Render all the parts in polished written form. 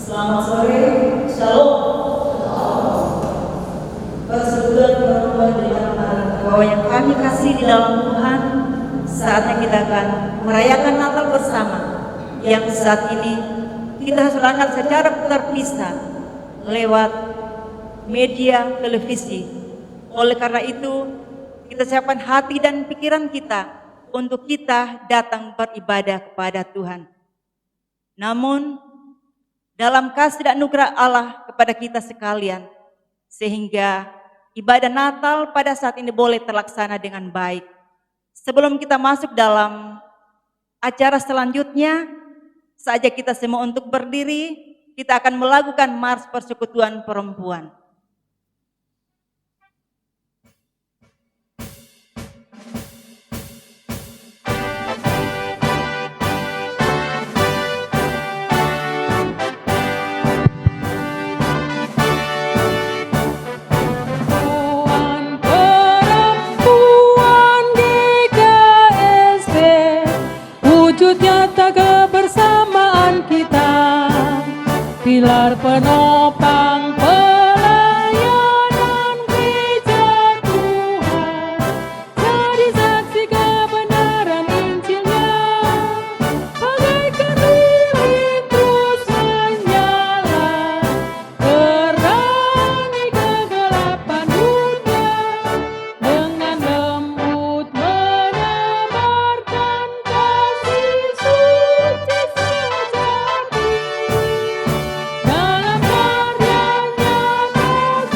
Selamat sore, Shalom. Persekutuan perempuan bahwa yang kami kasih di dalam Tuhan, saatnya kita akan merayakan Natal bersama. Yang saat ini kita serangan secara terpisah lewat media televisi. Oleh karena itu, kita siapkan hati dan pikiran kita untuk kita datang beribadah kepada Tuhan. Namun, dalam kasih dan anugerah Allah kepada kita sekalian, sehingga ibadah Natal pada saat ini boleh terlaksana dengan baik. Sebelum kita masuk dalam acara selanjutnya, saja kita semua untuk berdiri, kita akan melakukan Mars Persekutuan Perempuan. Wujud nyata kebersamaan kita, pilar penopang pelayanan gereja Tuhan, jadi saksi kebenaran Injilnya, bagaikan lilin terus menyala, terangi kegelapan dunia, dengan lembut menebarkan kasih suci sejati. Dalam karyanya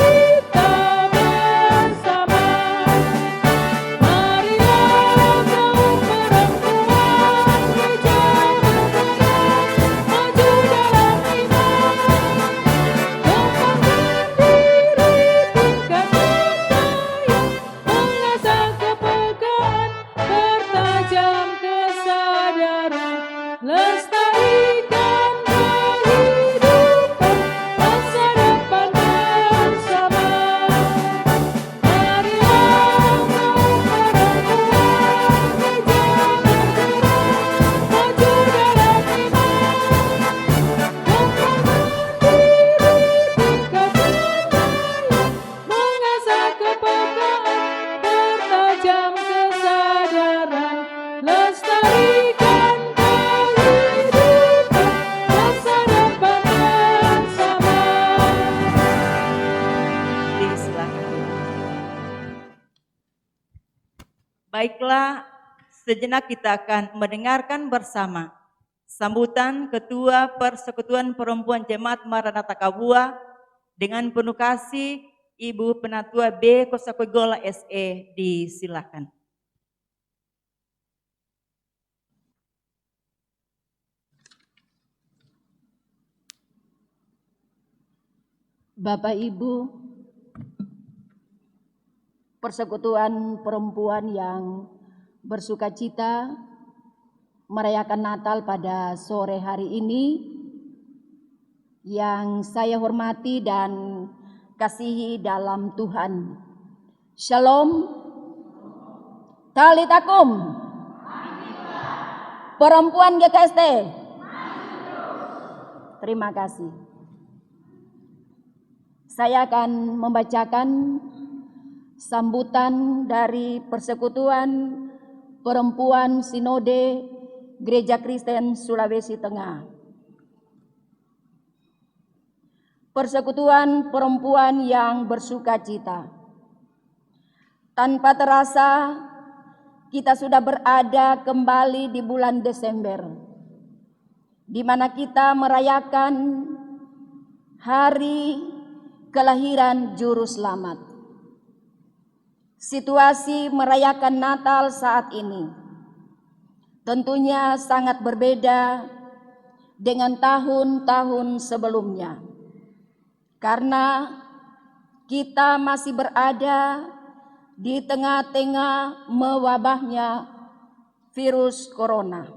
kita bersama, marilah kaum perempuan gereja maju dalam iman, kembangkan diri tingkatkan daya, mengasah kepekaan, pertajam kesadaran, lestarikan kehidupan masa depan bersama. Marilah kaum perempuan gereja maju dalam iman, kembangkan diri tingkatkan daya, mengasah kepekaan, pertajam kesadaran, lestarikan kehidupan masa depan bersama. Silakan. Baiklah, sejenak kita akan mendengarkan bersama sambutan Ketua Persekutuan Perempuan Jemaat Maranatha Kabua dengan penuh kasih Ibu Penatua B. Kosakogola SE. Disilakan. Bapak Ibu, Persekutuan Perempuan yang bersukacita merayakan Natal pada sore hari ini, yang saya hormati dan kasihi dalam Tuhan. Shalom. Talitakum. Perempuan GKST. Terima kasih. Saya akan membacakan sambutan dari Persekutuan Perempuan Sinode Gereja Kristen Sulawesi Tengah. persekutuan perempuan yang bersukacita. Tanpa terasa, kita sudah berada kembali di bulan Desember, di mana kita merayakan hari kelahiran Juru Selamat. Situasi merayakan Natal saat ini tentunya sangat berbeda dengan tahun-tahun sebelumnya, karena kita masih berada di tengah-tengah mewabahnya virus corona.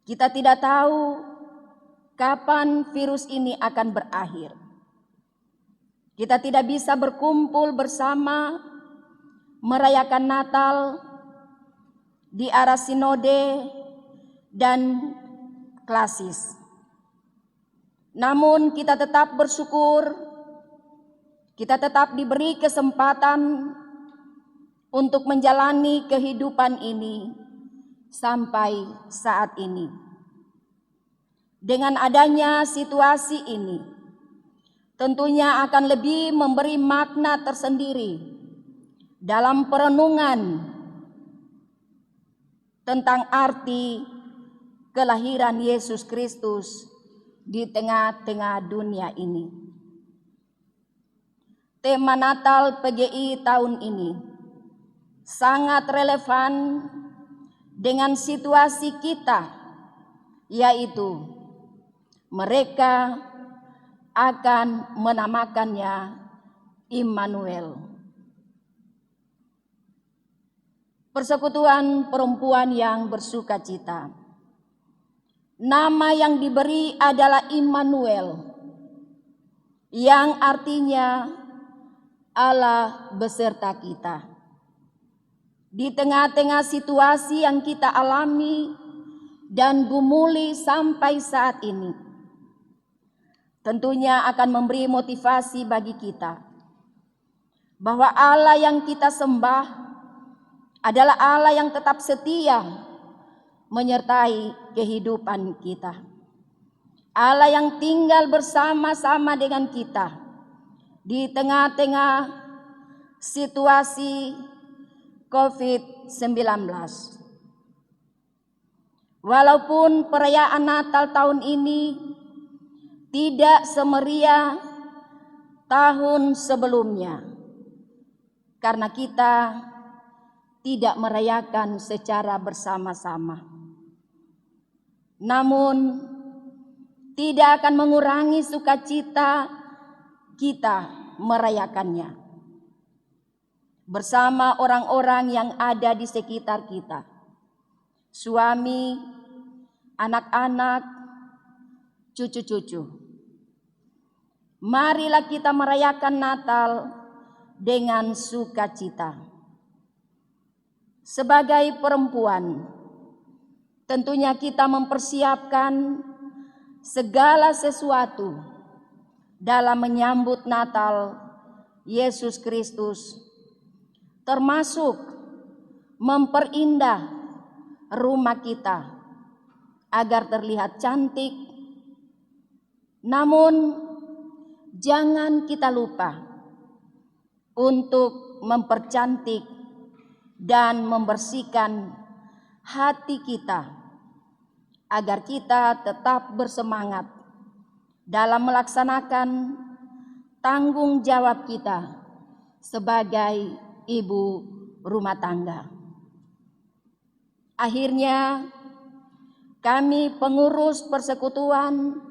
Kita tidak tahu kapan virus ini akan berakhir. Kita tidak bisa berkumpul bersama merayakan Natal di arah sinode dan klasis. Namun kita tetap bersyukur, kita tetap diberi kesempatan untuk menjalani kehidupan ini sampai saat ini. Dengan adanya situasi ini, tentunya akan lebih memberi makna tersendiri dalam perenungan tentang arti kelahiran Yesus Kristus di tengah-tengah dunia ini. Tema Natal PGI tahun ini sangat relevan dengan situasi kita, yaitu mereka akan menamakannya Immanuel. Persekutuan perempuan yang bersukacita. Nama yang diberi adalah Immanuel, yang artinya Allah beserta kita. Di tengah-tengah situasi yang kita alami dan gumuli sampai saat ini, tentunya akan memberi motivasi bagi kita bahwa Allah yang kita sembah adalah Allah yang tetap setia menyertai kehidupan kita. Allah yang tinggal bersama-sama dengan kita di tengah-tengah situasi COVID-19. Walaupun perayaan Natal tahun ini tidak semeriah tahun sebelumnya, karena kita tidak merayakan secara bersama-sama. Namun tidak akan mengurangi sukacita kita merayakannya bersama orang-orang yang ada di sekitar kita. Suami, anak-anak, cucu-cucu. Marilah kita merayakan Natal dengan sukacita. Sebagai perempuan, tentunya kita mempersiapkan segala sesuatu dalam menyambut Natal Yesus Kristus, termasuk memperindah rumah kita agar terlihat cantik. Namun jangan kita lupa untuk mempercantik dan membersihkan hati kita agar kita tetap bersemangat dalam melaksanakan tanggung jawab kita sebagai ibu rumah tangga. Akhirnya kami pengurus Persekutuan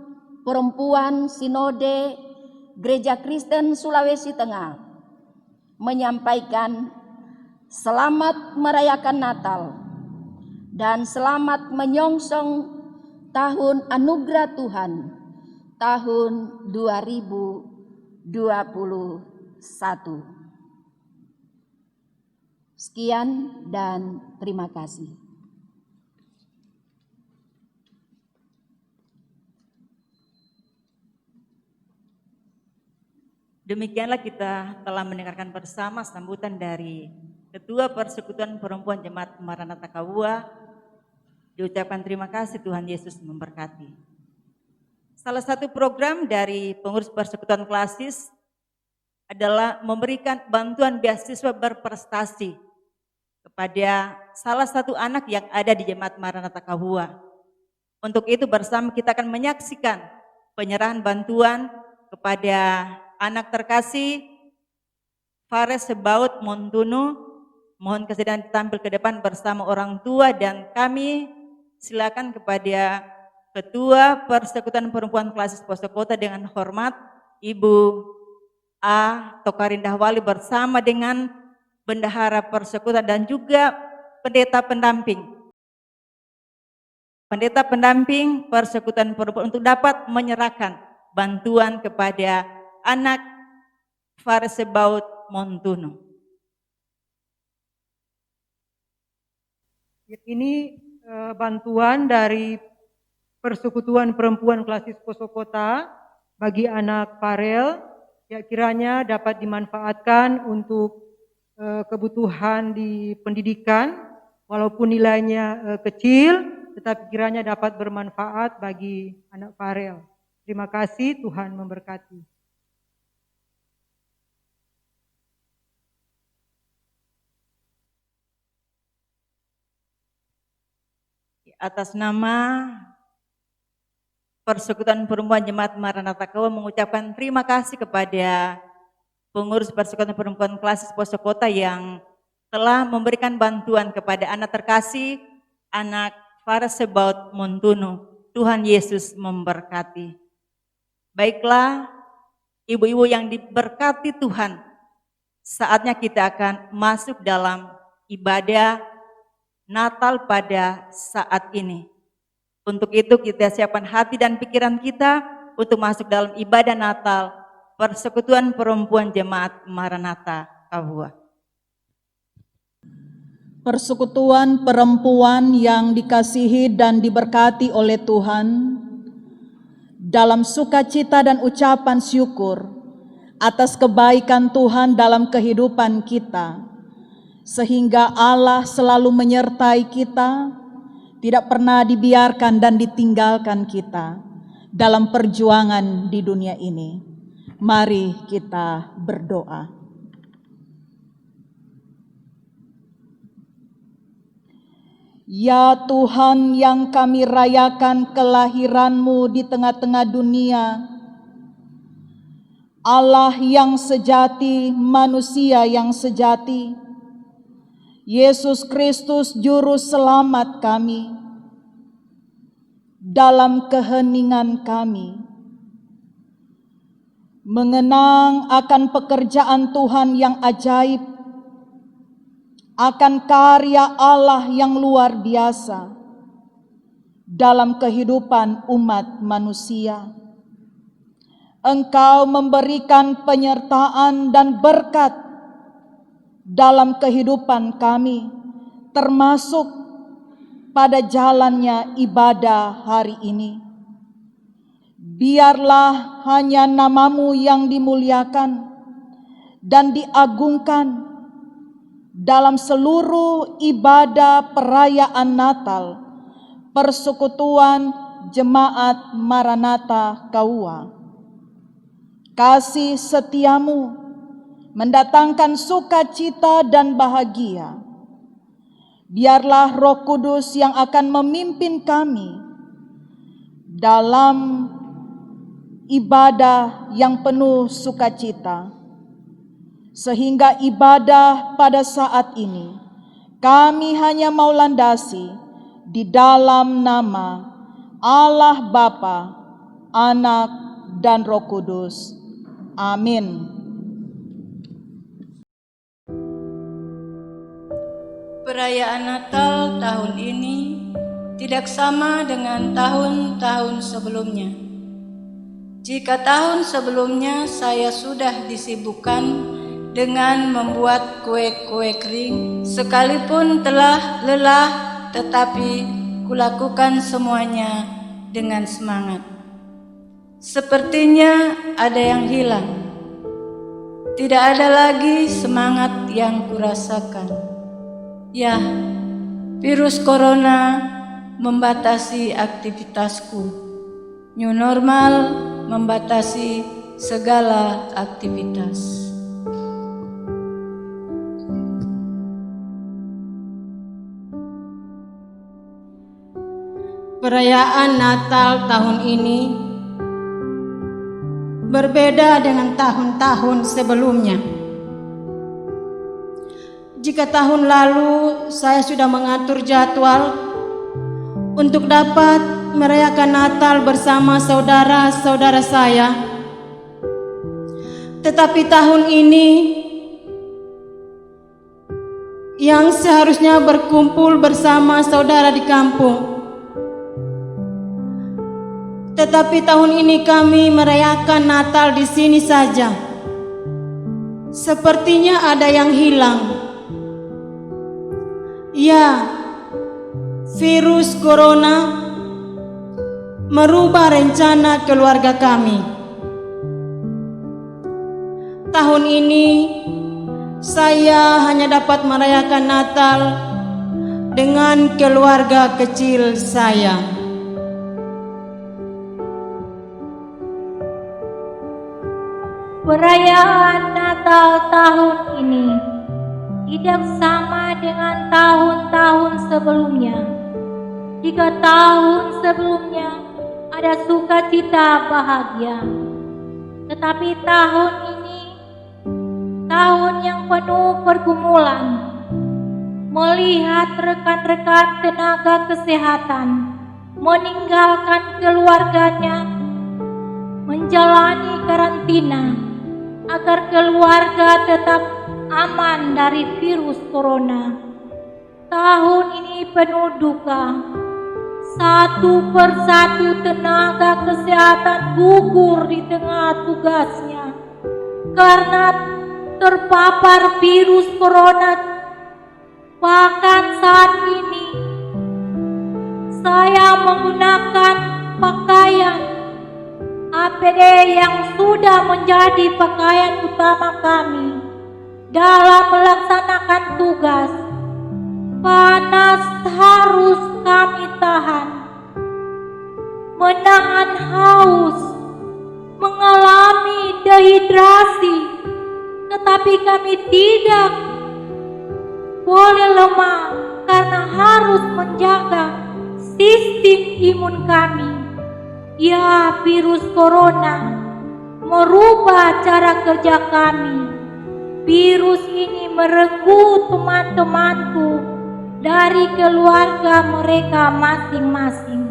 Perempuan Sinode Gereja Kristen Sulawesi Tengah menyampaikan selamat merayakan Natal dan selamat menyongsong tahun anugerah Tuhan tahun 2021. Sekian dan terima kasih. Demikianlah kita telah mendengarkan bersama sambutan dari Ketua Persekutuan Perempuan Jemaat Maranatha Kabuwa. Diucapkan terima kasih, Tuhan Yesus memberkati. Salah satu program dari pengurus persekutuan klasis adalah memberikan bantuan beasiswa berprestasi kepada salah satu anak yang ada di Jemaat Maranatha Kahua. Untuk itu bersama kita akan menyaksikan penyerahan bantuan kepada anak terkasih Fares Sebaut Montuno. Mohon kesediaan tampil ke depan bersama orang tua, dan kami silakan kepada Ketua Persekutuan Perempuan Klasis Poso Kota dengan hormat Ibu A. Tokarindah Wali bersama dengan Bendahara Persekutuan dan juga pendeta pendamping Persekutuan Perempuan untuk dapat menyerahkan bantuan kepada anak Fares Sebaut Montuno. Ini bantuan dari Persekutuan Perempuan Klasis Poso Kota bagi anak Farel, ya kiranya dapat dimanfaatkan untuk kebutuhan di pendidikan, walaupun nilainya kecil, tetapi kiranya dapat bermanfaat bagi anak Farel. Terima kasih, Tuhan memberkati. Atas nama Persekutuan Perempuan Jemaat Maranatha Kahua mengucapkan terima kasih kepada pengurus Persekutuan Perempuan Klasis Poso Kota yang telah memberikan bantuan kepada anak terkasih, anak Fares Sebaut Montuno. Tuhan Yesus memberkati. Baiklah, ibu-ibu yang diberkati Tuhan, saatnya kita akan masuk dalam ibadah Natal pada saat ini. Untuk itu kita siapkan hati dan pikiran kita untuk masuk dalam ibadah Natal Persekutuan Perempuan Jemaat Maranatha Kahua. Persekutuan perempuan yang dikasihi dan diberkati oleh Tuhan, dalam sukacita dan ucapan syukur atas kebaikan Tuhan dalam kehidupan kita, sehingga Allah selalu menyertai kita, tidak pernah dibiarkan dan ditinggalkan kita dalam perjuangan di dunia ini. Mari kita berdoa. Ya Tuhan yang kami rayakan kelahiran-Mu di tengah-tengah dunia, Allah yang sejati, manusia yang sejati, Yesus Kristus Juru Selamat kami, dalam keheningan kami, mengenang akan pekerjaan Tuhan yang ajaib, akan karya Allah yang luar biasa dalam kehidupan umat manusia. Engkau memberikan penyertaan dan berkat dalam kehidupan kami, termasuk pada jalannya ibadah hari ini. Biarlah hanya nama-Mu yang dimuliakan dan diagungkan dalam seluruh ibadah perayaan Natal Persekutuan Jemaat Maranatha Kahua. Kasih setia-Mu mendatangkan sukacita dan bahagia. Biarlah Roh Kudus yang akan memimpin kami dalam ibadah yang penuh sukacita, sehingga ibadah pada saat ini kami hanya mau landasi di dalam nama Allah Bapa, Anak, dan Roh Kudus. Amin. Perayaan Natal tahun ini tidak sama dengan tahun-tahun sebelumnya. Jika tahun sebelumnya saya sudah disibukkan dengan membuat kue-kue kering, sekalipun telah lelah, tetapi kulakukan semuanya dengan semangat. Sepertinya ada yang hilang. Tidak ada lagi semangat yang kurasakan. Ya, virus corona membatasi aktivitasku. New normal membatasi segala aktivitas. Perayaan Natal tahun ini berbeda dengan tahun-tahun sebelumnya. Jika tahun lalu saya sudah mengatur jadwal untuk dapat merayakan Natal bersama saudara-saudara saya, tetapi tahun ini yang seharusnya berkumpul bersama saudara di kampung, tetapi tahun ini kami merayakan Natal di sini saja. Sepertinya ada yang hilang. Ya, virus corona merubah rencana keluarga kami. Tahun ini saya hanya dapat merayakan Natal dengan keluarga kecil saya. Perayaan Natal tahun ini tidak sama dengan tahun-tahun sebelumnya. Jika tahun sebelumnya ada sukacita bahagia, tetapi tahun ini tahun yang penuh pergumulan. Melihat rekan-rekan tenaga kesehatan meninggalkan keluarganya, menjalani karantina agar keluarga tetap aman dari virus corona. Tahun ini penuh duka. Satu persatu tenaga kesehatan gugur di tengah tugasnya karena terpapar virus corona. Bahkan saat ini saya menggunakan pakaian APD yang sudah menjadi pakaian utama kami dalam melaksanakan tugas. Panas harus kami tahan, menahan haus, mengalami dehidrasi, tetapi kami tidak boleh lemah karena harus menjaga sistem imun kami. Ya, virus corona merubah cara kerja kami. Virus ini merenggut teman-temanku dari keluarga mereka masing-masing.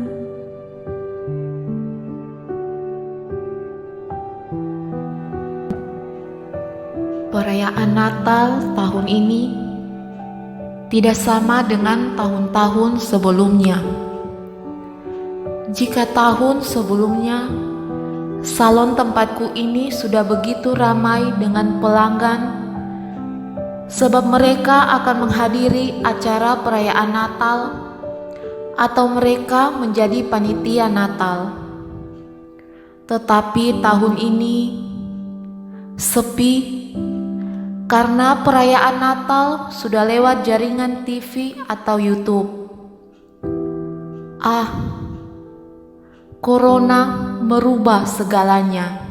Perayaan Natal tahun ini tidak sama dengan tahun-tahun sebelumnya. Jika tahun sebelumnya salon tempatku ini sudah begitu ramai dengan pelanggan, sebab mereka akan menghadiri acara perayaan Natal atau mereka menjadi panitia Natal. Tetapi tahun ini sepi karena perayaan Natal sudah lewat jaringan TV atau YouTube. Corona merubah segalanya.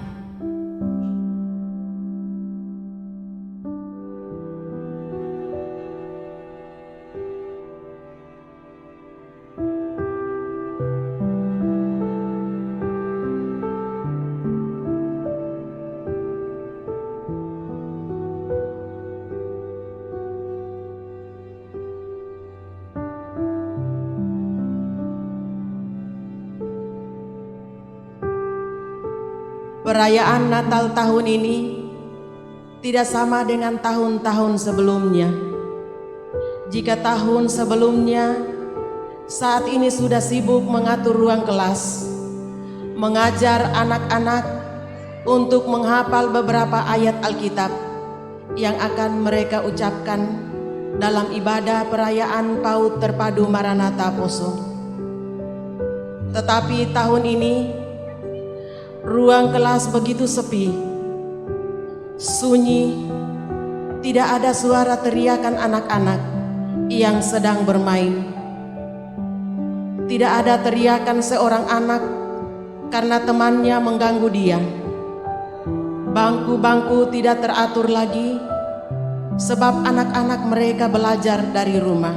Perayaan Natal tahun ini tidak sama dengan tahun-tahun sebelumnya. Jika tahun sebelumnya saat ini sudah sibuk mengatur ruang kelas, mengajar anak-anak untuk menghafal beberapa ayat Alkitab yang akan mereka ucapkan dalam ibadah perayaan PAUD Terpadu Maranatha Poso. Tetapi tahun ini ruang kelas begitu sepi, sunyi, tidak ada suara teriakan anak-anak yang sedang bermain. Tidak ada teriakan seorang anak karena temannya mengganggu dia. Bangku-bangku tidak teratur lagi, sebab anak-anak mereka belajar dari rumah.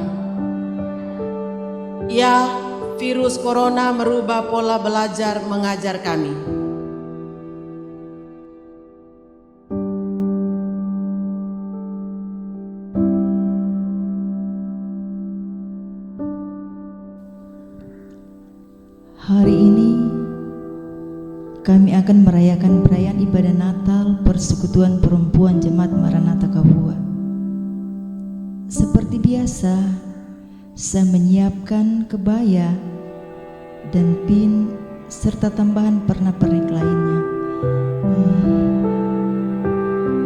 Ya, virus corona merubah pola belajar mengajar kami. Hari ini kami akan merayakan perayaan ibadah Natal Persekutuan Perempuan Jemaat Maranatha Kahua. Seperti biasa, saya menyiapkan kebaya dan pin serta tambahan pernak-pernik lainnya.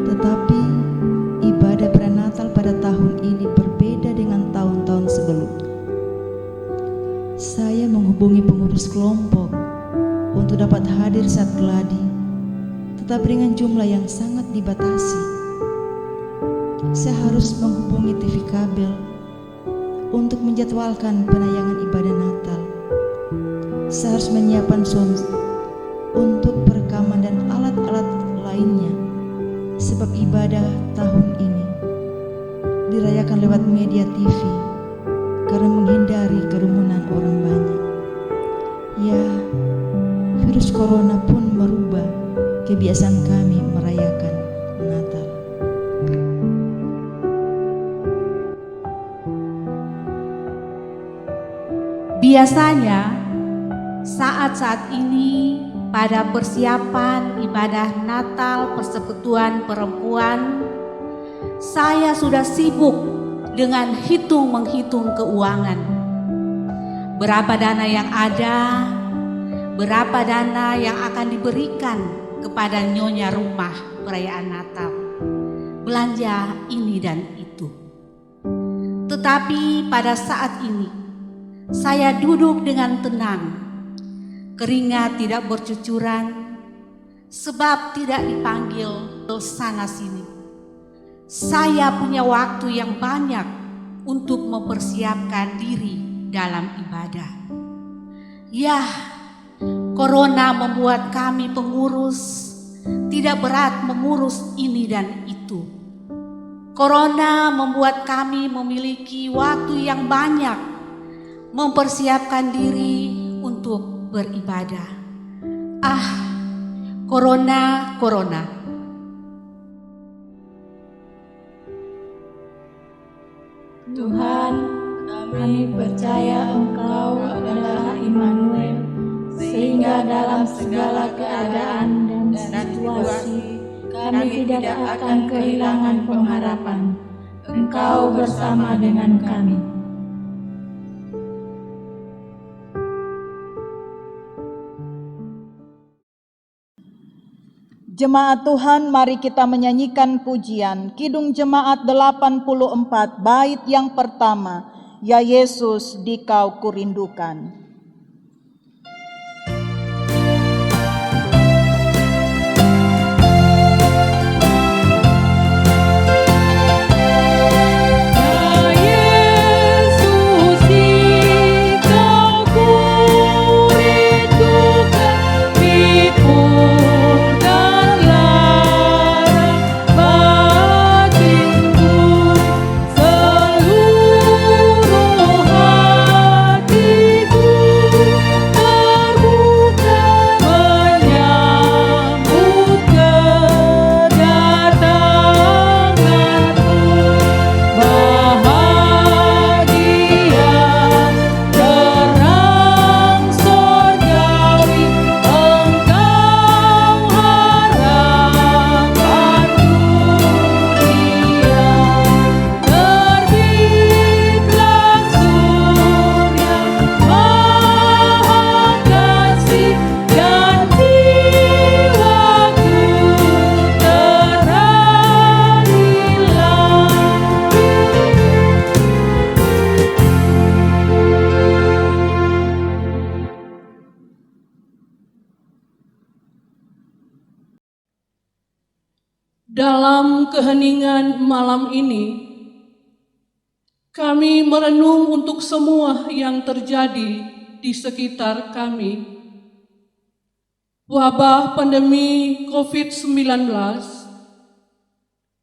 Tetapi ibadah prenatal pada tahun ini berbeda dengan tahun-tahun sebelumnya. Saya menghubungi pengurus kelompok untuk dapat hadir saat geladi, tetapi dengan jumlah yang sangat dibatasi. Saya harus menghubungi TV kabel untuk menjadwalkan penayangan ibadah Natal. Saya harus menyiapkan sound untuk perekaman dan alat-alat lainnya, sebab ibadah tahun ini dirayakan lewat media TV karena menghindari kerumunan orang banyak. Ya, virus corona pun merubah kebiasaan kami merayakan Natal. Biasanya saat-saat ini pada persiapan ibadah Natal Persekutuan Perempuan, saya sudah sibuk dengan menghitung keuangan. Berapa dana yang ada, berapa dana yang akan diberikan kepada nyonya rumah perayaan Natal, belanja ini dan itu. Tetapi pada saat ini saya duduk dengan tenang, keringat tidak bercucuran, sebab tidak dipanggil sana sini. Saya punya waktu yang banyak untuk mempersiapkan diri dalam ibadah. Ya, corona membuat kami pengurus tidak berat mengurus ini dan itu. Corona membuat kami memiliki waktu yang banyak mempersiapkan diri untuk beribadah. Corona. Tuhan, kami percaya Engkau adalah Immanuel, sehingga dalam segala keadaan dan situasi kami tidak akan kehilangan pengharapan. Engkau bersama dengan kami. Jemaat Tuhan, mari kita menyanyikan pujian Kidung Jemaat 84 bait yang pertama, Ya Yesus Dikau Kurindukan. Dalam keheningan malam ini, kami merenung untuk semua yang terjadi di sekitar kami. wabah pandemi COVID-19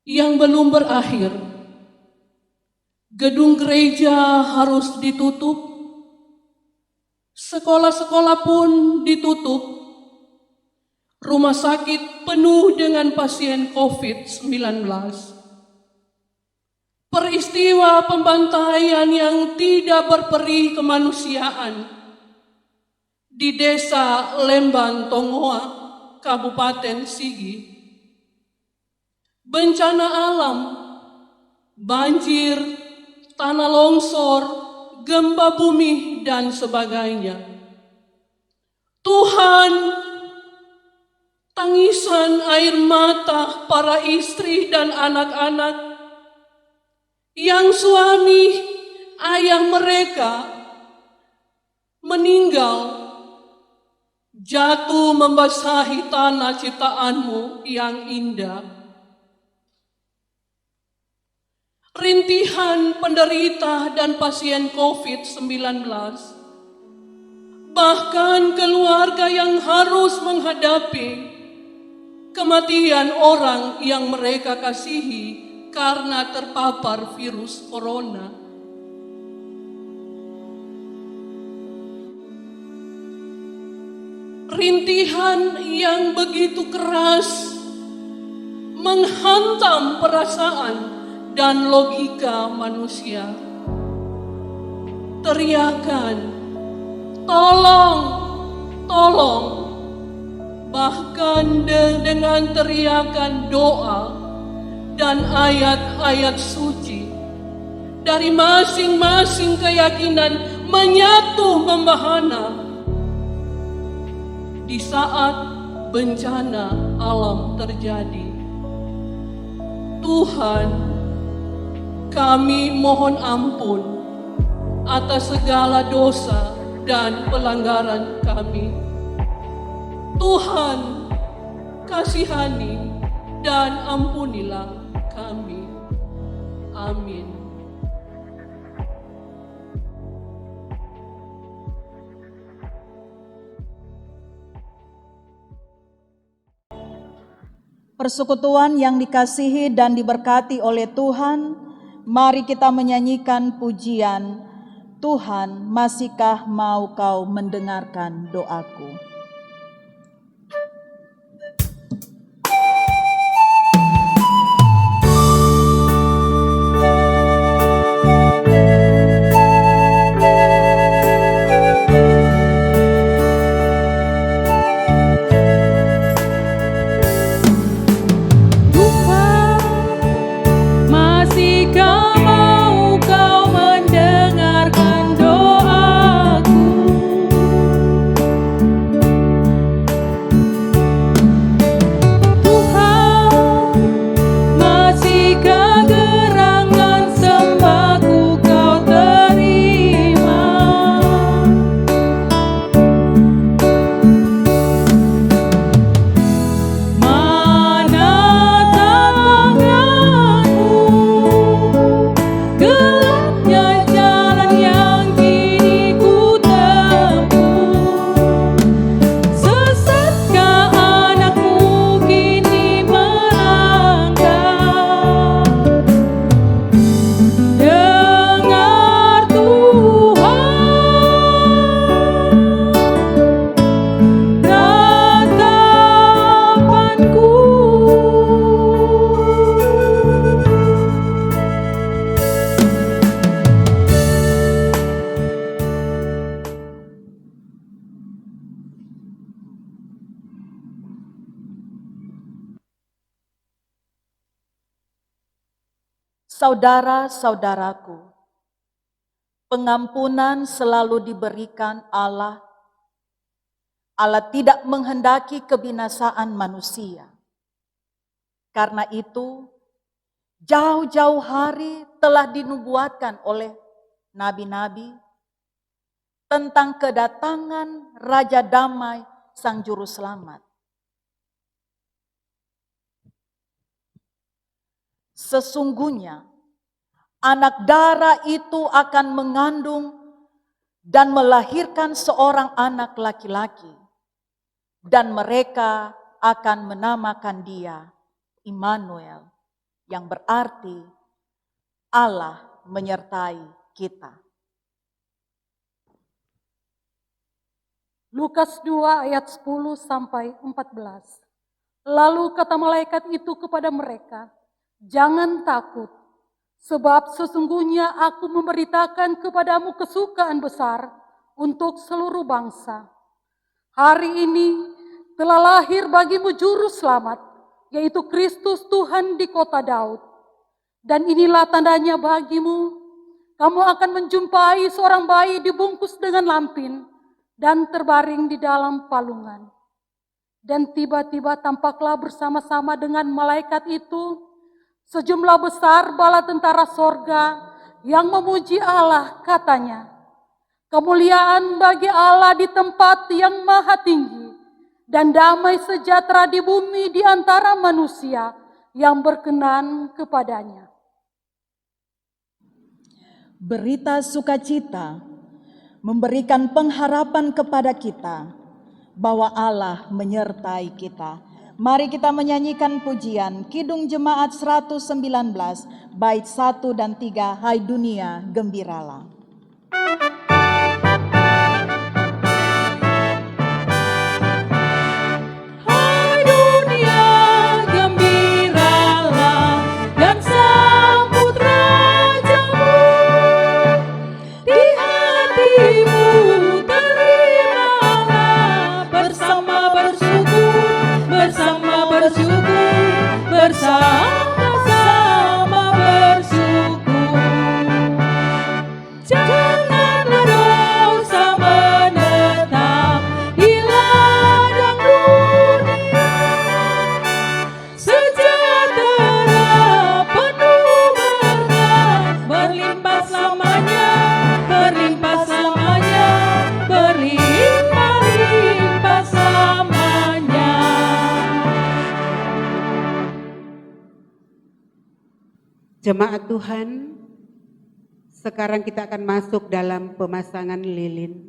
yang belum berakhir. Gedung gereja harus ditutup, sekolah-sekolah pun ditutup, rumah sakit penuh dengan pasien COVID-19. Peristiwa pembantaian yang tidak berperi kemanusiaan di Desa Lemban Tongoa, Kabupaten Sigi. Bencana alam, banjir, tanah longsor, gempa bumi, dan sebagainya. Tuhan, tangisan air mata para istri dan anak-anak yang suami, ayah mereka meninggal, jatuh membasahi tanah ciptaanmu yang indah. Rintihan penderita dan pasien COVID-19, bahkan keluarga yang harus menghadapi kematian orang yang mereka kasihi karena terpapar virus corona. Rintihan yang begitu keras menghantam perasaan dan logika manusia. Teriakan, tolong, tolong, bahkan dengan teriakan doa dan ayat-ayat suci dari masing-masing keyakinan menyatu membahana di saat bencana alam terjadi. Tuhan, kami mohon ampun atas segala dosa dan pelanggaran kami. Tuhan, kasihani dan ampunilah kami. Amin. Persekutuan yang dikasihi dan diberkati oleh Tuhan, mari kita menyanyikan pujian, Tuhan, masihkah mau Kau mendengarkan doaku? Saudara-saudaraku, pengampunan selalu diberikan Allah. Allah tidak menghendaki kebinasaan manusia. Karena itu, jauh-jauh hari telah dinubuatkan oleh nabi-nabi tentang kedatangan Raja Damai, Sang Juru Selamat. Sesungguhnya, anak darah itu akan mengandung dan melahirkan seorang anak laki-laki, dan mereka akan menamakan Dia Immanuel, yang berarti Allah menyertai kita. Lukas 2 ayat 10 sampai 14. Lalu kata malaikat itu kepada mereka, "Jangan takut, sebab sesungguhnya aku memberitakan kepadamu kesukaan besar untuk seluruh bangsa. Hari ini telah lahir bagimu juru selamat, yaitu Kristus Tuhan di kota Daud. Dan inilah tandanya bagimu, kamu akan menjumpai seorang bayi dibungkus dengan lampin dan terbaring di dalam palungan." Dan tiba-tiba tampaklah bersama-sama dengan malaikat itu sejumlah besar bala tentara sorga yang memuji Allah, katanya, "Kemuliaan bagi Allah di tempat yang maha tinggi, dan damai sejahtera di bumi di antara manusia yang berkenan kepadanya." Berita sukacita memberikan pengharapan kepada kita bahwa Allah menyertai kita. Mari kita menyanyikan pujian Kidung Jemaat 119 bait 1 dan 3, Hai dunia gembiralah. Bersama-sama bersyukur, janganlah dosa menetap di ladang dunia. Sejahtera penuh berkat, berlimpah selamanya, berlimpah selamanya, berlimpah-limpah selamanya. Jemaat Tuhan, sekarang kita akan masuk dalam pemasangan lilin.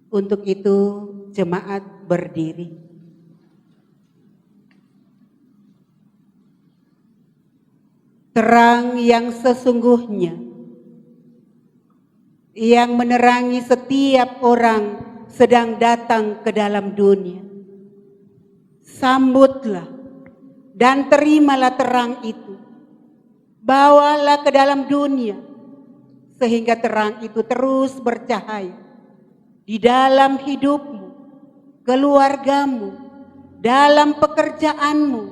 Untuk itu, jemaat berdiri. Terang yang sesungguhnya, yang menerangi setiap orang sedang datang ke dalam dunia. Sambutlah dan terimalah terang itu. Bawalah ke dalam dunia, sehingga terang itu terus bercahaya di dalam hidupmu, keluargamu, dalam pekerjaanmu,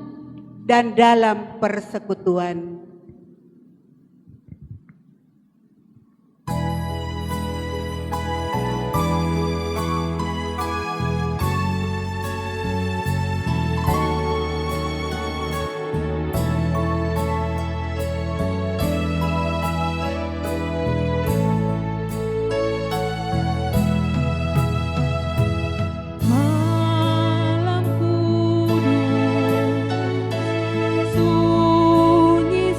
dan dalam persekutuan. Sunyi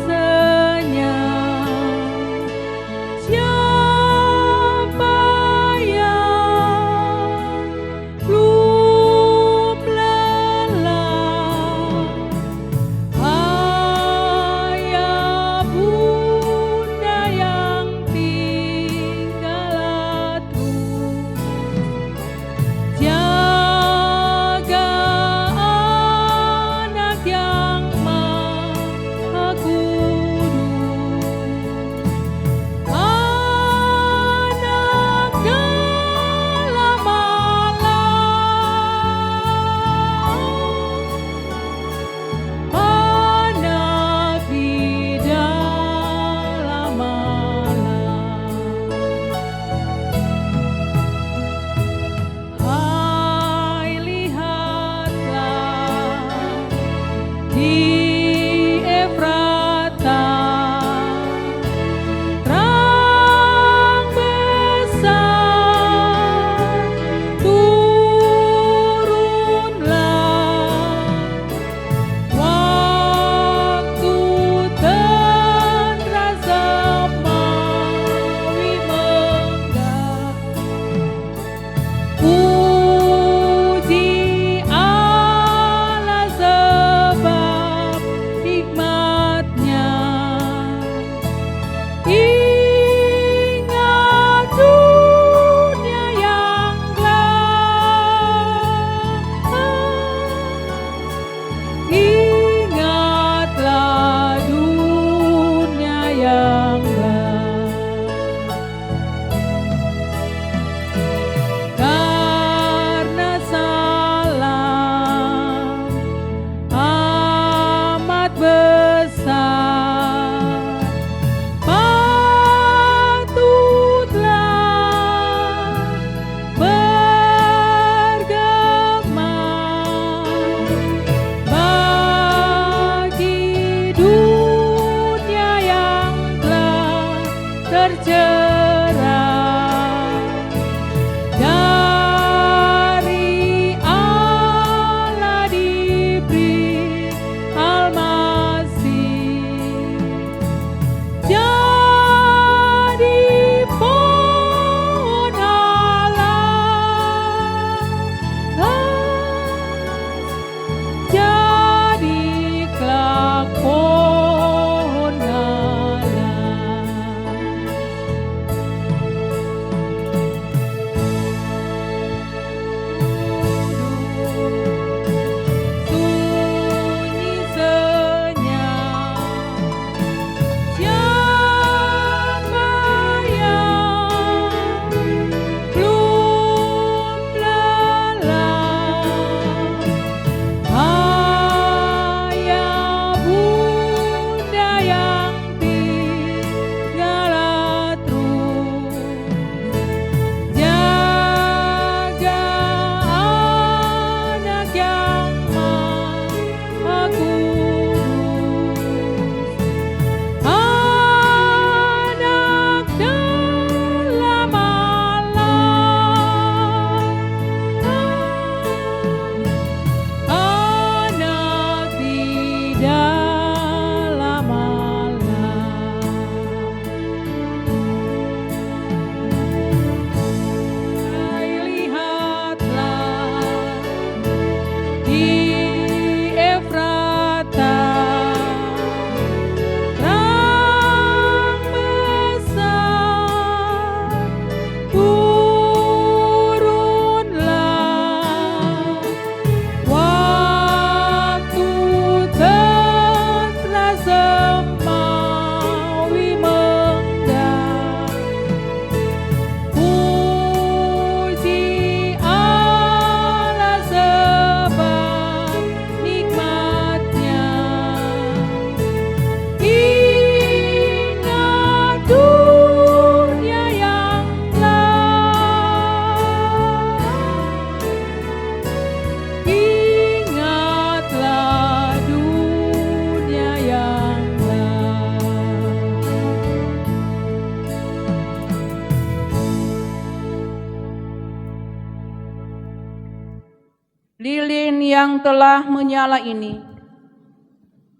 lilin yang telah menyala ini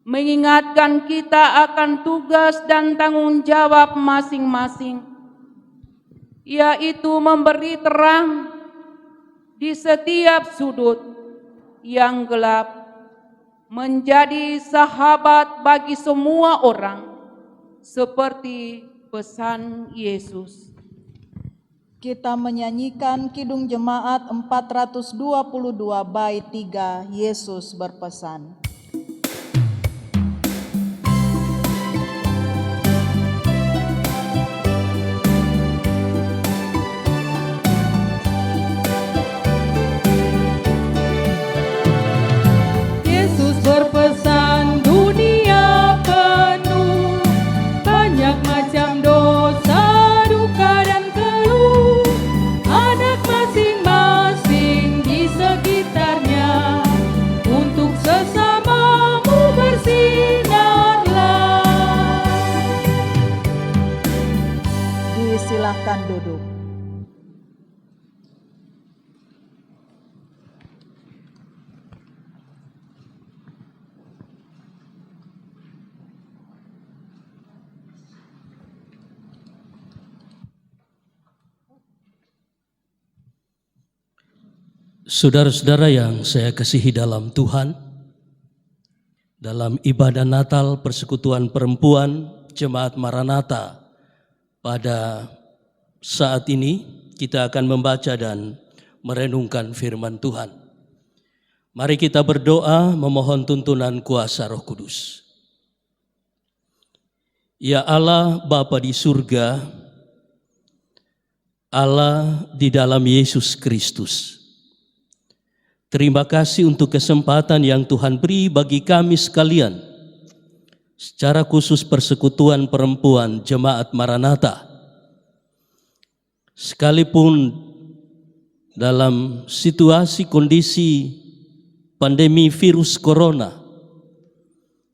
mengingatkan kita akan tugas dan tanggung jawab masing-masing, yaitu memberi terang di setiap sudut yang gelap, menjadi sahabat bagi semua orang, seperti pesan Yesus. Kita menyanyikan Kidung Jemaat 422 bait 3, Yesus berpesan. Yesus berpesan, dunia penuh banyak macam dosa, duka dan keluh, anak masing-masing di sekitarnya, untuk sesamamu bersinarlah. Disilahkan duduk. Saudara-saudara yang saya kasihi dalam Tuhan, dalam ibadah Natal Persekutuan Perempuan Jemaat Maranatha pada saat ini kita akan membaca dan merenungkan firman Tuhan. Mari kita berdoa memohon tuntunan kuasa Roh Kudus. Ya Allah Bapa di surga, Allah di dalam Yesus Kristus, terima kasih untuk kesempatan yang Tuhan beri bagi kami sekalian, secara khusus Persekutuan Perempuan Jemaat Maranatha. Sekalipun dalam situasi kondisi pandemi virus corona,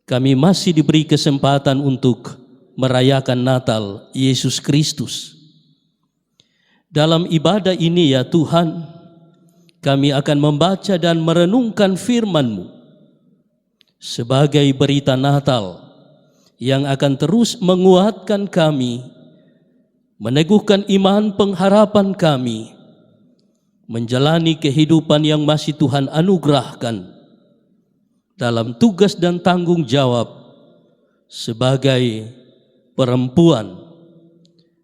kami masih diberi kesempatan untuk merayakan Natal Yesus Kristus. Dalam ibadah ini ya Tuhan, kami akan membaca dan merenungkan firman-Mu sebagai berita Natal yang akan terus menguatkan kami, meneguhkan iman pengharapan kami, menjalani kehidupan yang masih Tuhan anugerahkan dalam tugas dan tanggung jawab sebagai perempuan,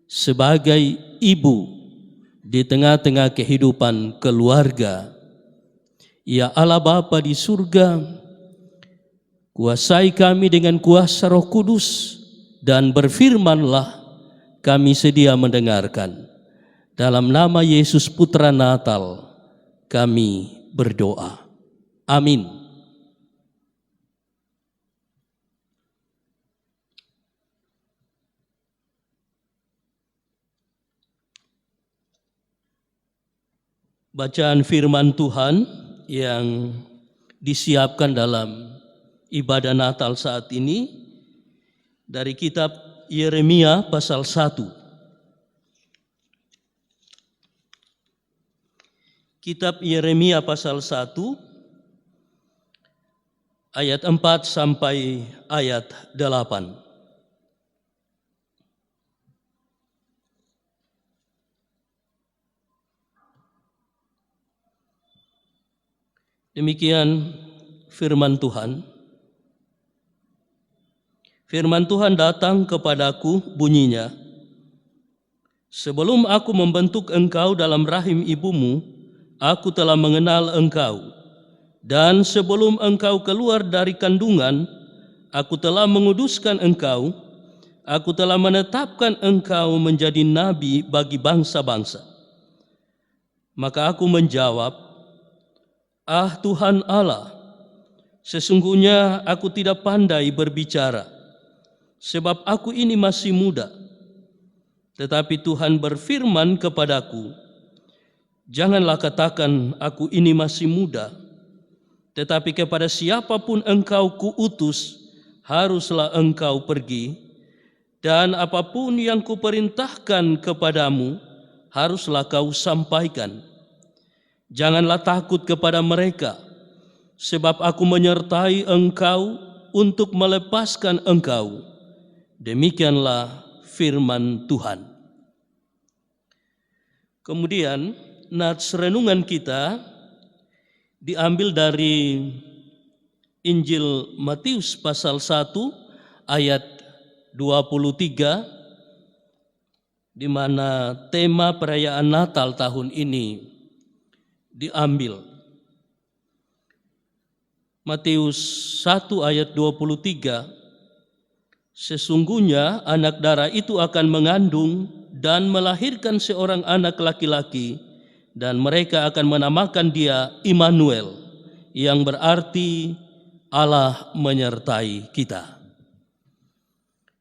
sebagai ibu di tengah-tengah kehidupan keluarga. Ya Allah Bapa di surga, kuasai kami dengan kuasa Roh Kudus dan berfirmanlah, kami sedia mendengarkan. Dalam nama Yesus Putra Natal kami berdoa. Amin. Bacaan firman Tuhan yang disiapkan dalam ibadah Natal saat ini dari kitab Yeremia pasal 1. Kitab Yeremia pasal 1 ayat 4 sampai ayat 8. Demikian firman Tuhan. Firman Tuhan datang kepadaku bunyinya, sebelum aku membentuk engkau dalam rahim ibumu, aku telah mengenal engkau. Dan sebelum engkau keluar dari kandungan, aku telah menguduskan engkau. Aku telah menetapkan engkau menjadi nabi bagi bangsa-bangsa. Maka aku menjawab, ah Tuhan Allah, sesungguhnya aku tidak pandai berbicara, sebab aku ini masih muda. Tetapi Tuhan berfirman kepadaku, janganlah katakan aku ini masih muda, tetapi kepada siapapun engkau kuutus, haruslah engkau pergi, dan apapun yang kuperintahkan kepadamu, haruslah kau sampaikan. Janganlah takut kepada mereka, sebab aku menyertai engkau untuk melepaskan engkau. Demikianlah firman Tuhan. Kemudian nats renungan kita diambil dari Injil Matius pasal 1 ayat 23, di mana tema perayaan Natal tahun ini diambil. Matius 1 ayat 23, sesungguhnya anak darah itu akan mengandung dan melahirkan seorang anak laki-laki, dan mereka akan menamakan dia Immanuel, yang berarti Allah menyertai kita.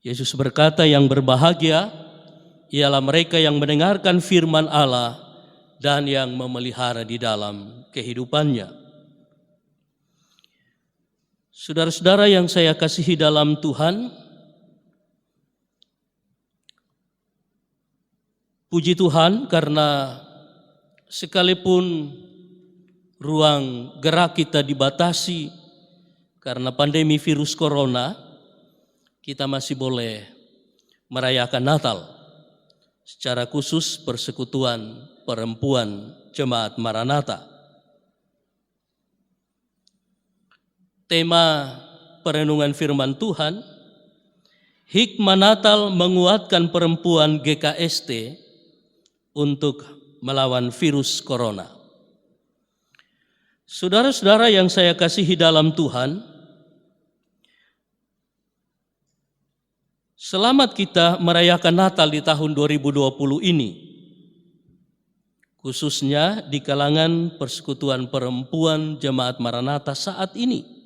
Yesus berkata, yang berbahagia ialah mereka yang mendengarkan firman Allah dan yang memelihara di dalam kehidupannya. Saudara-saudara yang saya kasihi dalam Tuhan, puji Tuhan karena sekalipun ruang gerak kita dibatasi karena pandemi virus corona, kita masih boleh merayakan Natal. Secara khusus Persekutuan Perempuan Jemaat Maranatha. Tema perenungan firman Tuhan, hikmah Natal menguatkan perempuan GKST untuk melawan virus corona. Saudara-saudara yang saya kasihi dalam Tuhan, selamat kita merayakan Natal di tahun 2020 ini, khususnya di kalangan Persekutuan Perempuan Jemaat Maranatha saat ini.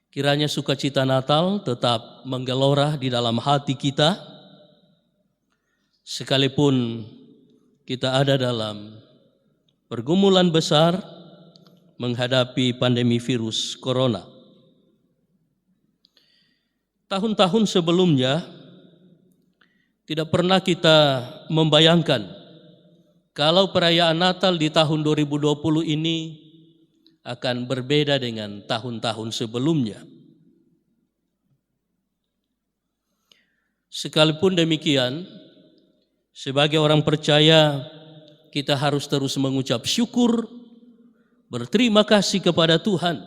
Kiranya sukacita Natal tetap menggelora di dalam hati kita, sekalipun kita ada dalam pergumulan besar menghadapi pandemi virus corona. Tahun-tahun sebelumnya tidak pernah kita membayangkan kalau perayaan Natal di tahun 2020 ini akan berbeda dengan tahun-tahun sebelumnya. Sekalipun demikian, sebagai orang percaya, kita harus terus mengucap syukur, berterima kasih kepada Tuhan,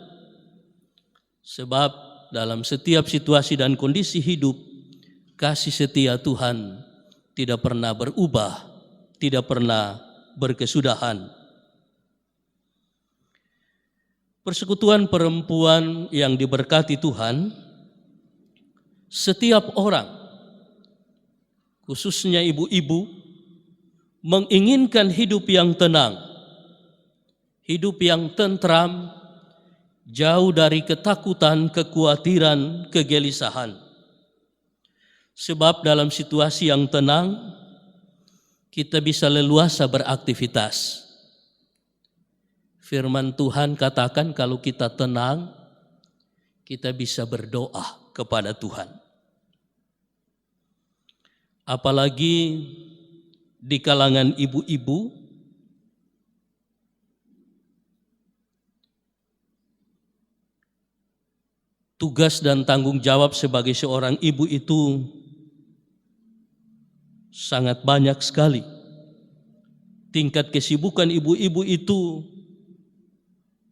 sebab dalam setiap situasi dan kondisi hidup, kasih setia Tuhan tidak pernah berubah, tidak pernah berkesudahan. Persekutuan perempuan yang diberkati Tuhan, setiap orang, khususnya ibu-ibu, menginginkan hidup yang tenang, hidup yang tentram, jauh dari ketakutan, kekhawatiran, kegelisahan. Sebab dalam situasi yang tenang, kita bisa leluasa beraktivitas. Firman Tuhan katakan kalau kita tenang, kita bisa berdoa kepada Tuhan. Apalagi di kalangan ibu-ibu, tugas dan tanggung jawab sebagai seorang ibu itu sangat banyak sekali. Tingkat kesibukan ibu-ibu itu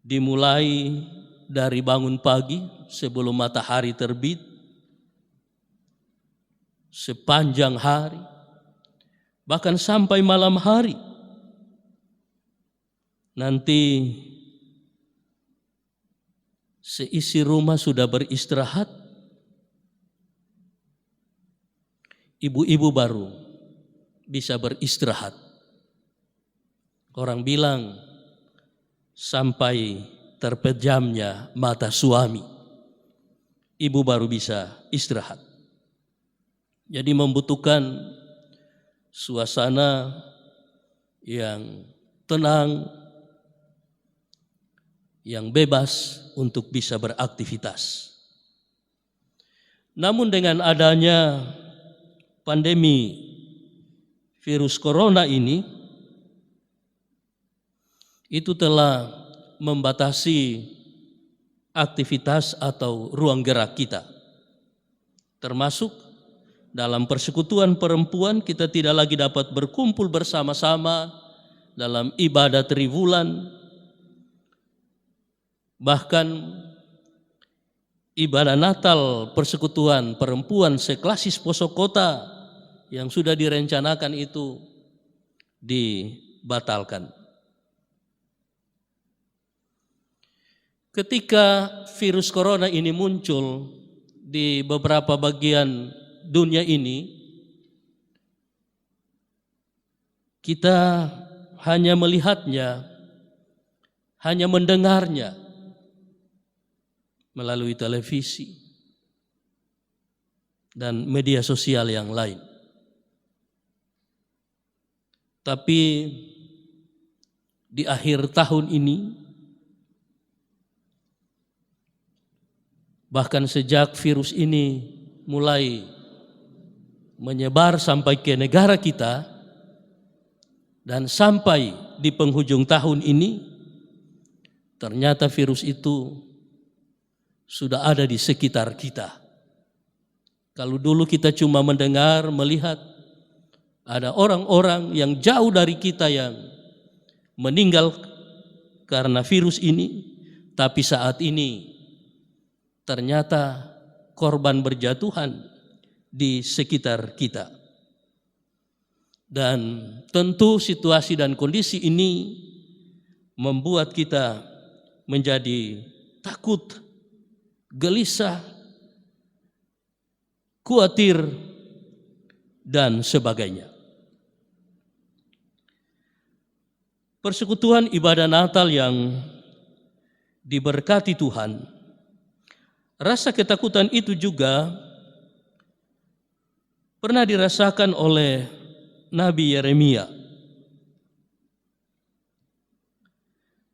dimulai dari bangun pagi sebelum matahari terbit, sepanjang hari, bahkan sampai malam hari. Nanti seisi rumah sudah beristirahat, ibu-ibu baru bisa beristirahat. Orang bilang sampai terpejamnya mata suami, ibu baru bisa istirahat. Jadi membutuhkan suasana yang tenang, yang bebas untuk bisa beraktivitas. Namun dengan adanya pandemi virus corona ini, itu telah membatasi aktivitas atau ruang gerak kita. Termasuk dalam persekutuan perempuan kita tidak lagi dapat berkumpul bersama-sama dalam ibadah triwulan. Bahkan ibadah Natal persekutuan perempuan seklasis Poso Kota yang sudah direncanakan itu dibatalkan. Ketika virus corona ini muncul di beberapa bagian dunia ini, kita hanya melihatnya, hanya mendengarnya melalui televisi dan media sosial yang lain. Tapi di akhir tahun ini, bahkan sejak virus ini mulai menyebar sampai ke negara kita dan sampai di penghujung tahun ini, ternyata virus itu sudah ada di sekitar kita. Kalau dulu kita cuma mendengar, melihat ada orang-orang yang jauh dari kita yang meninggal karena virus ini, tapi saat ini ternyata korban berjatuhan di sekitar kita. Dan tentu situasi dan kondisi ini membuat kita menjadi takut, gelisah, khawatir, dan sebagainya. Persekutuan ibadah Natal yang diberkati Tuhan, rasa ketakutan itu juga pernah dirasakan oleh Nabi Yeremia.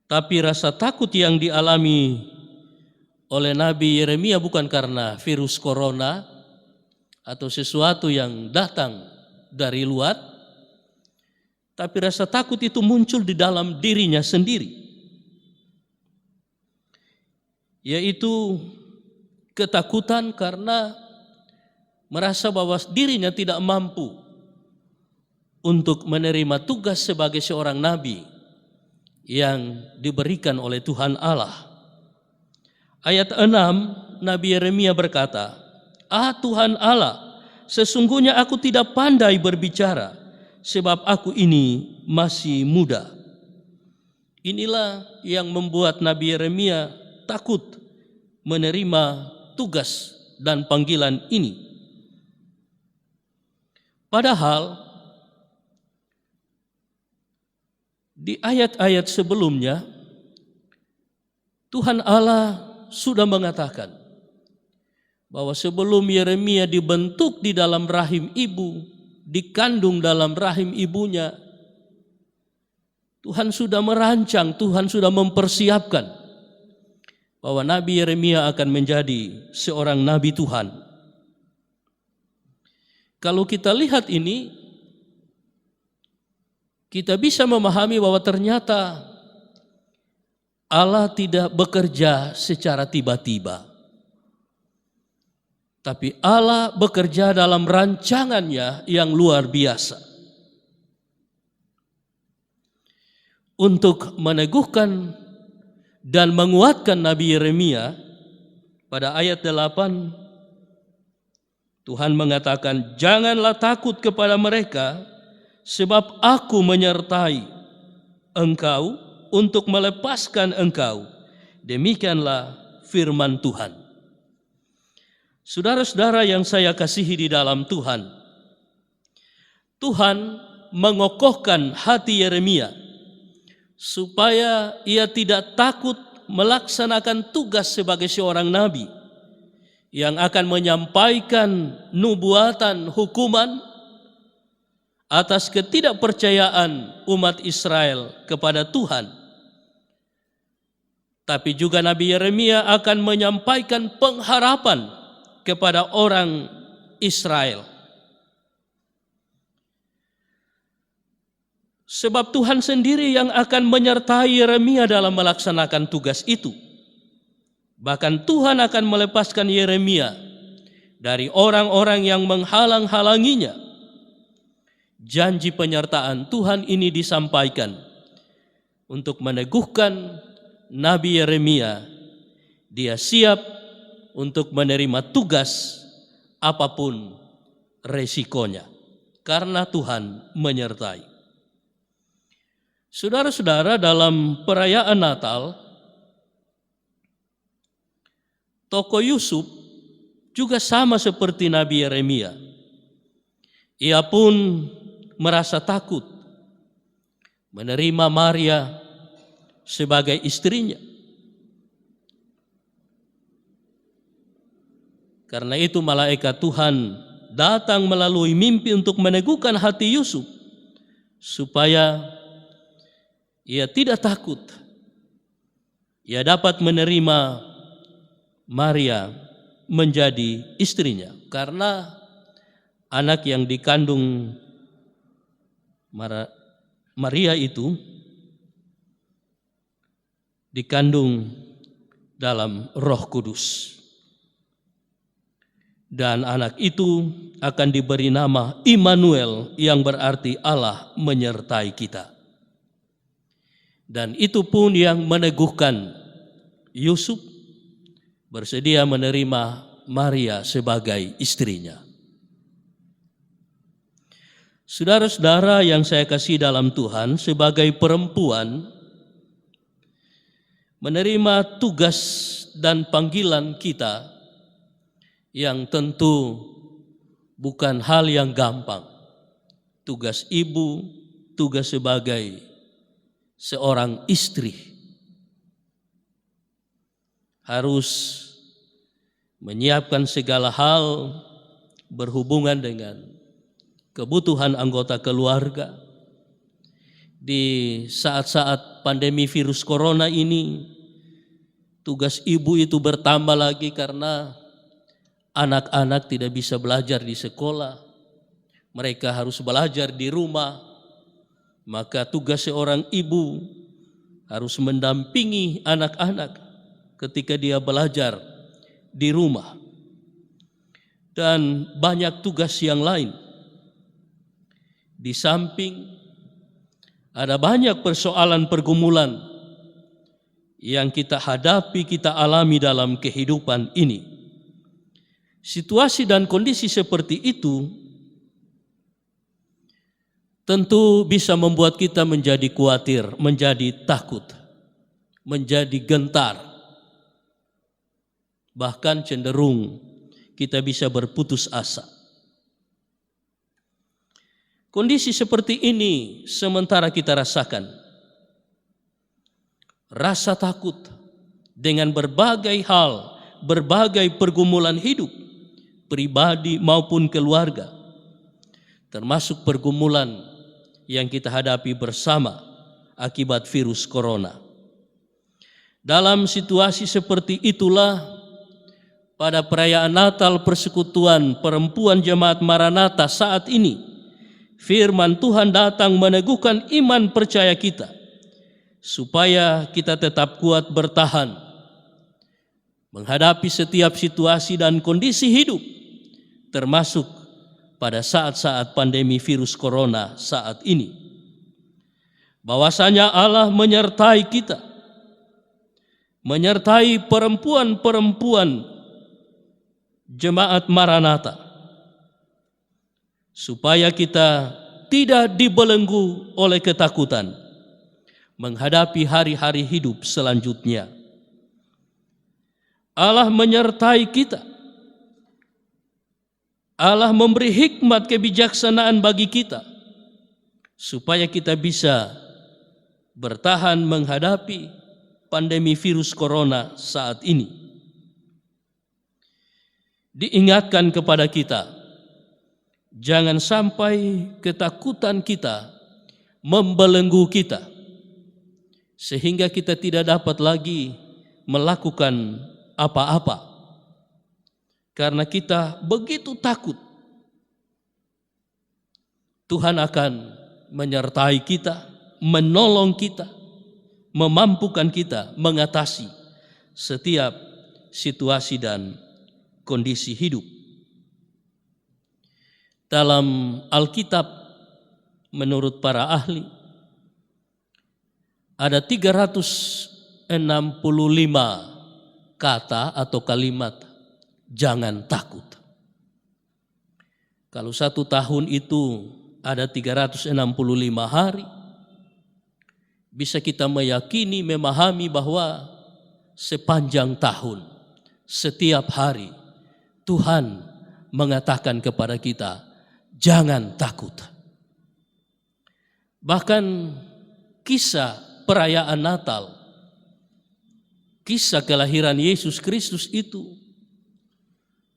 Tapi rasa takut yang dialami oleh Nabi Yeremia bukan karena virus corona atau sesuatu yang datang dari luar, tapi rasa takut itu muncul di dalam dirinya sendiri, yaitu ketakutan karena merasa bahwa dirinya tidak mampu untuk menerima tugas sebagai seorang nabi yang diberikan oleh Tuhan Allah. Ayat 6, Nabi Yeremia berkata, "Ah Tuhan Allah, sesungguhnya aku tidak pandai berbicara, sebab aku ini masih muda." Inilah yang membuat Nabi Yeremia takut menerima tugas dan panggilan ini. Padahal di ayat-ayat sebelumnya Tuhan Allah sudah mengatakan bahwa sebelum Yeremia dibentuk di dalam rahim ibu, dikandung dalam rahim ibunya, Tuhan sudah merancang, Tuhan sudah mempersiapkan bahwa Nabi Yeremia akan menjadi seorang nabi Tuhan. Kalau kita lihat ini, kita bisa memahami bahwa ternyata Allah tidak bekerja secara tiba-tiba, tapi Allah bekerja dalam rancangannya yang luar biasa untuk meneguhkan dan menguatkan Nabi Yeremia. Pada ayat 8 Tuhan mengatakan, "Janganlah takut kepada mereka, sebab aku menyertai engkau untuk melepaskan engkau." Demikianlah firman Tuhan. Saudara-saudara yang saya kasihi di dalam Tuhan, Tuhan mengokohkan hati Yeremia supaya ia tidak takut melaksanakan tugas sebagai seorang nabi yang akan menyampaikan nubuatan hukuman atas ketidakpercayaan umat Israel kepada Tuhan. Tapi juga Nabi Yeremia akan menyampaikan pengharapan kepada orang Israel. Sebab Tuhan sendiri yang akan menyertai Yeremia dalam melaksanakan tugas itu. Bahkan Tuhan akan melepaskan Yeremia dari orang-orang yang menghalang-halanginya. Janji penyertaan Tuhan ini disampaikan untuk meneguhkan Nabi Yeremia. Dia siap untuk menerima tugas apapun resikonya, karena Tuhan menyertai. Saudara-saudara, dalam perayaan Natal, tokoh Yusuf juga sama seperti Nabi Yeremia. Ia pun merasa takut menerima Maria sebagai istrinya. Karena itu malaikat Tuhan datang melalui mimpi untuk meneguhkan hati Yusuf supaya ia tidak takut. Ia dapat menerima Maria menjadi istrinya, karena anak yang dikandung Maria itu dikandung dalam Roh Kudus. Dan anak itu akan diberi nama Immanuel, yang berarti Allah menyertai kita. Dan itu pun yang meneguhkan Yusuf bersedia menerima Maria sebagai istrinya. Saudara-saudara yang saya kasih dalam Tuhan, sebagai perempuan menerima tugas dan panggilan kita yang tentu bukan hal yang gampang. Tugas ibu, tugas sebagai seorang istri, harus menyiapkan segala hal berhubungan dengan kebutuhan anggota keluarga. Di saat-saat pandemi virus corona ini, tugas ibu itu bertambah lagi karena anak-anak tidak bisa belajar di sekolah. Mereka harus belajar di rumah. Maka tugas seorang ibu harus mendampingi anak-anak ketika dia belajar di rumah. Dan banyak tugas yang lain. Di samping ada banyak persoalan pergumulan yang kita hadapi, kita alami dalam kehidupan ini. Situasi dan kondisi seperti itu tentu bisa membuat kita menjadi khawatir, menjadi takut, menjadi gentar. Bahkan cenderung kita bisa berputus asa. Kondisi seperti ini sementara kita rasakan. Rasa takut dengan berbagai hal, berbagai pergumulan hidup, pribadi maupun keluarga. Termasuk pergumulan yang kita hadapi bersama akibat virus corona. Dalam situasi seperti itulah, pada perayaan Natal Persekutuan Perempuan Jemaat Maranatha saat ini, firman Tuhan datang meneguhkan iman percaya kita, supaya kita tetap kuat bertahan menghadapi setiap situasi dan kondisi hidup, termasuk pada saat-saat pandemi virus corona saat ini. Bahwasanya Allah menyertai kita, menyertai perempuan-perempuan Jemaat Maranatha, supaya kita tidak dibelenggu oleh ketakutan menghadapi hari-hari hidup selanjutnya. Allah menyertai kita. Allah memberi hikmat kebijaksanaan bagi kita supaya kita bisa bertahan menghadapi pandemi virus corona saat ini. Diingatkan kepada kita, jangan sampai ketakutan kita membelenggu kita sehingga kita tidak dapat lagi melakukan apa-apa. Karena kita begitu takut, Tuhan akan menyertai kita, menolong kita, memampukan kita mengatasi setiap situasi dan kondisi hidup. Dalam Alkitab, menurut para ahli, ada 365 kata atau kalimat jangan takut. Kalau 1 tahun itu ada 365 hari, bisa kita meyakini, memahami bahwa sepanjang tahun, setiap hari, Tuhan mengatakan kepada kita, jangan takut. Bahkan kisah perayaan Natal, kisah kelahiran Yesus Kristus itu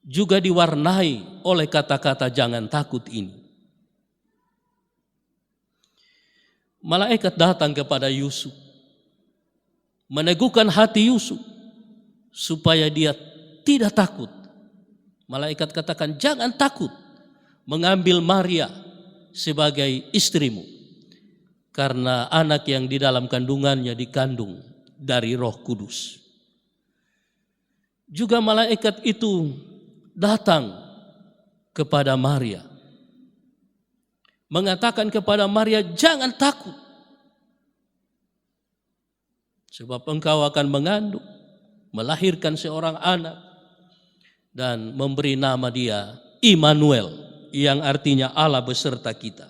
juga diwarnai oleh kata-kata jangan takut ini. Malaikat datang kepada Yusuf, meneguhkan hati Yusuf supaya dia tidak takut. Malaikat katakan, jangan takut mengambil Maria sebagai istrimu, karena anak yang di dalam kandungannya dikandung dari Roh Kudus. Juga malaikat itu datang kepada Maria, mengatakan kepada Maria, jangan takut, sebab engkau akan mengandung, melahirkan seorang anak, dan memberi nama dia Immanuel, yang artinya Allah beserta kita.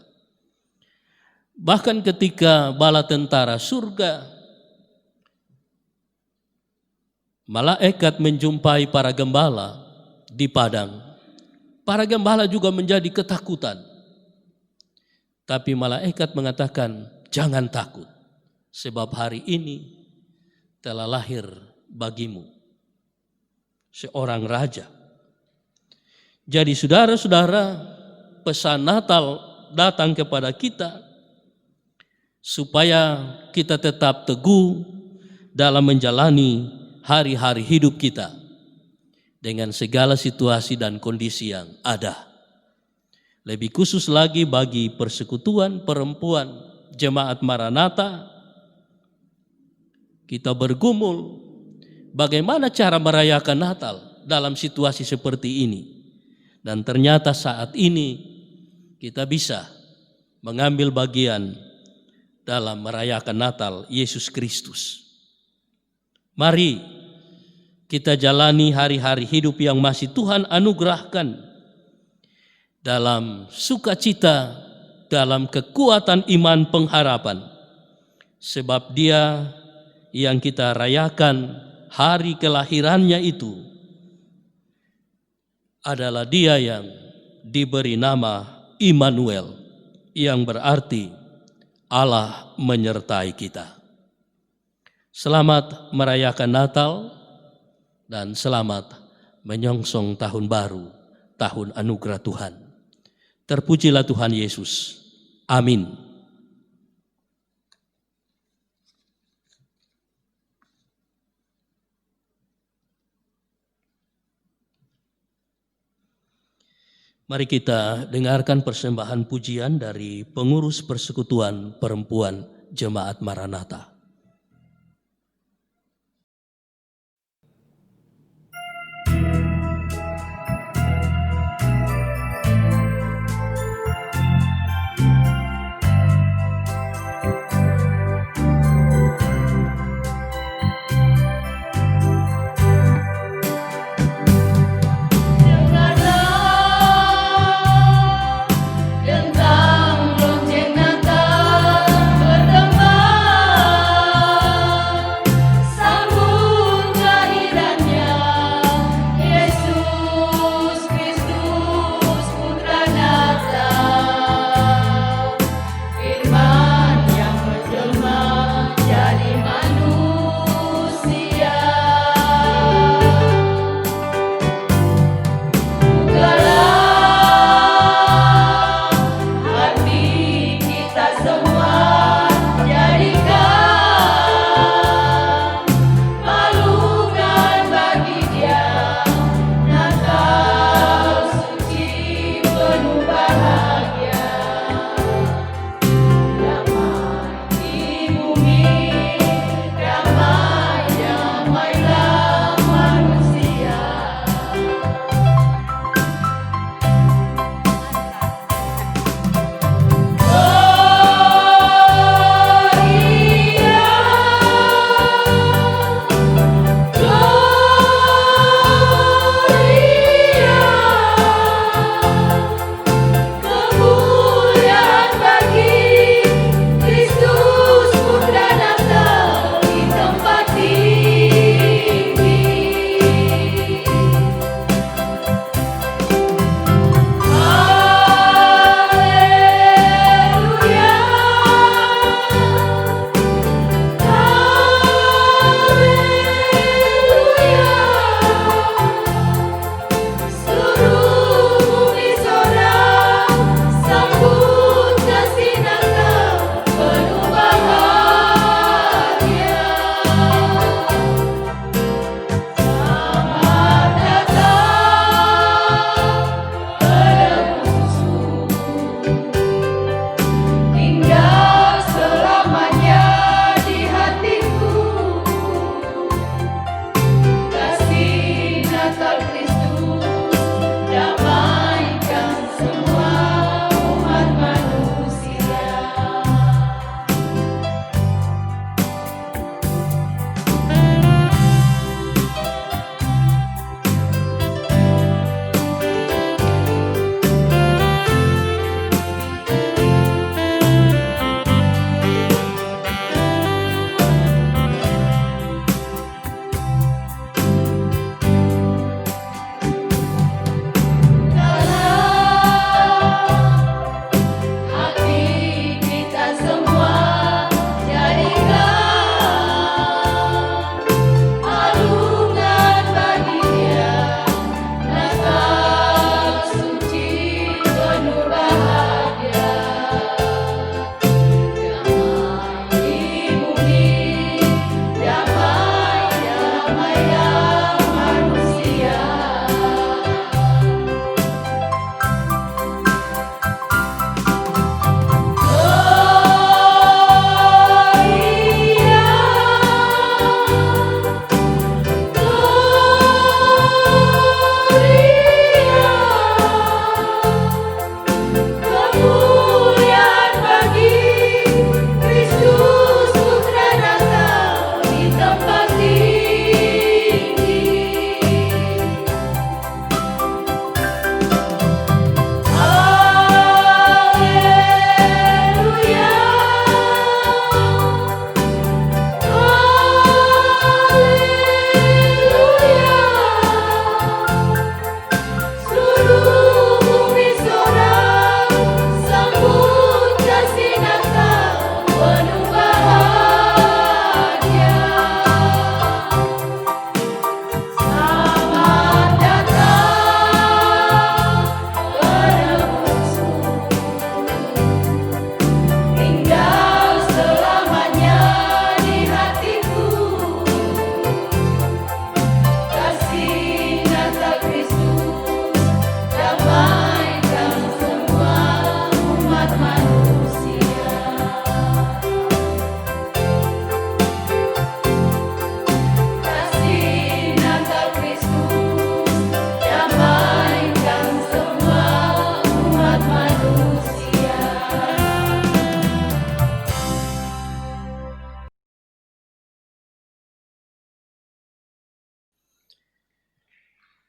Bahkan ketika bala tentara surga, malaikat menjumpai para gembala di padang, para gembala juga menjadi ketakutan. Tapi malaikat mengatakan, jangan takut, sebab hari ini telah lahir bagimu seorang raja. Jadi saudara-saudara, pesan Natal datang kepada kita supaya kita tetap teguh dalam menjalani hari-hari hidup kita dengan segala situasi dan kondisi yang ada. Lebih khusus lagi bagi persekutuan perempuan Jemaat Maranatha, kita bergumul bagaimana cara merayakan Natal dalam situasi seperti ini. Dan ternyata saat ini kita bisa mengambil bagian dalam merayakan Natal Yesus Kristus. Mari kita jalani hari-hari hidup yang masih Tuhan anugerahkan dalam sukacita, dalam kekuatan iman pengharapan. Sebab Dia yang kita rayakan hari kelahirannya itu adalah Dia yang diberi nama Immanuel, yang berarti Allah menyertai kita. Selamat merayakan Natal dan selamat menyongsong tahun baru, tahun anugerah Tuhan. Terpujilah Tuhan Yesus. Amin. Mari kita dengarkan persembahan pujian dari pengurus Persekutuan Perempuan Jemaat Maranatha. Tentang lonceng Natal bergembira.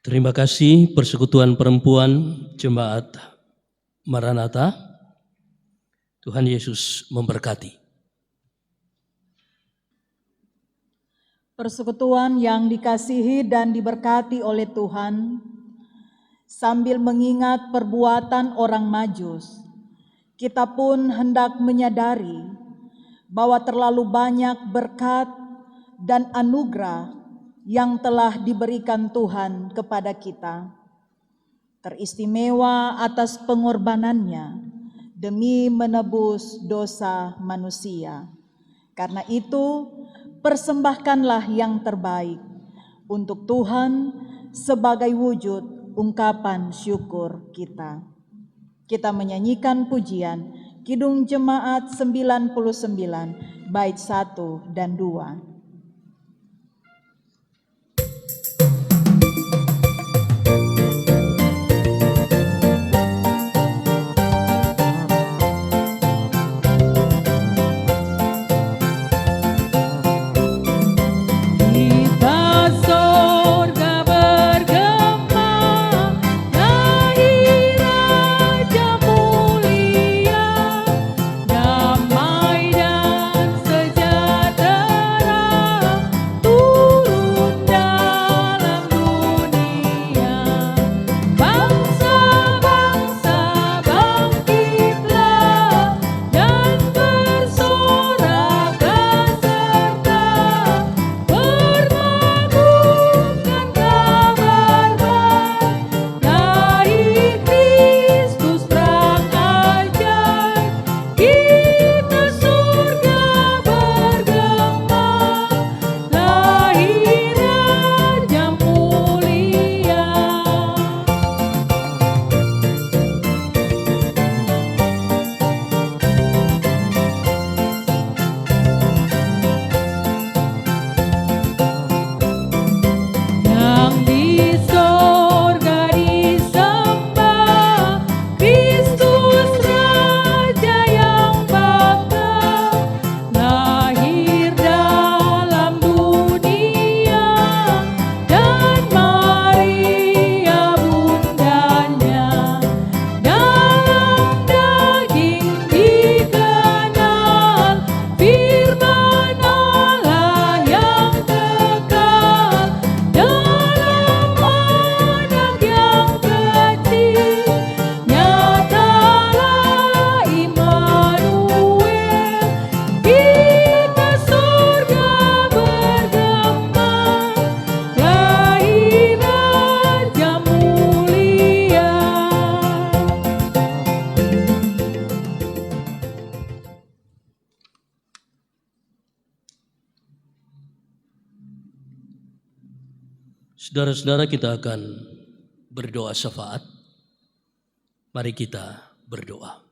Terima kasih Persekutuan Perempuan Jemaat Maranatha. Tuhan Yesus memberkati. Persekutuan yang dikasihi dan diberkati oleh Tuhan, sambil mengingat perbuatan orang Majus, kita pun hendak menyadari bahwa terlalu banyak berkat dan anugerah yang telah diberikan Tuhan kepada kita, teristimewa atas pengorbanannya demi menebus dosa manusia. Karena itu, persembahkanlah yang terbaik untuk Tuhan sebagai wujud ungkapan syukur kita. Kita menyanyikan pujian Kidung Jemaat 99 bait 1 dan 2. Saudara-saudara, kita akan berdoa syafaat. Mari kita berdoa.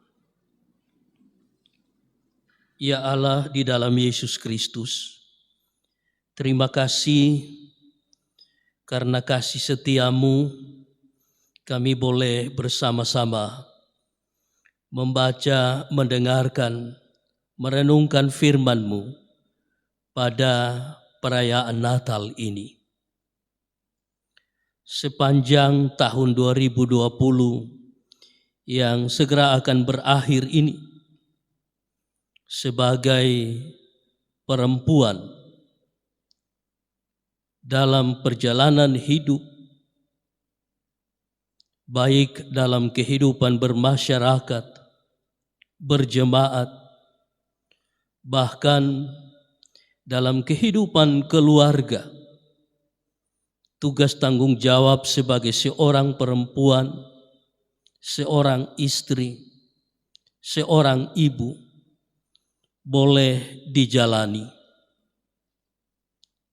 Ya Allah di dalam Yesus Kristus, terima kasih karena kasih setiamu kami boleh bersama-sama membaca, mendengarkan, merenungkan firman-Mu pada perayaan Natal ini. Sepanjang tahun 2020 yang segera akan berakhir ini, sebagai perempuan dalam perjalanan hidup, baik dalam kehidupan bermasyarakat, berjemaat, bahkan dalam kehidupan keluarga, tugas tanggung jawab sebagai seorang perempuan, seorang istri, seorang ibu boleh dijalani.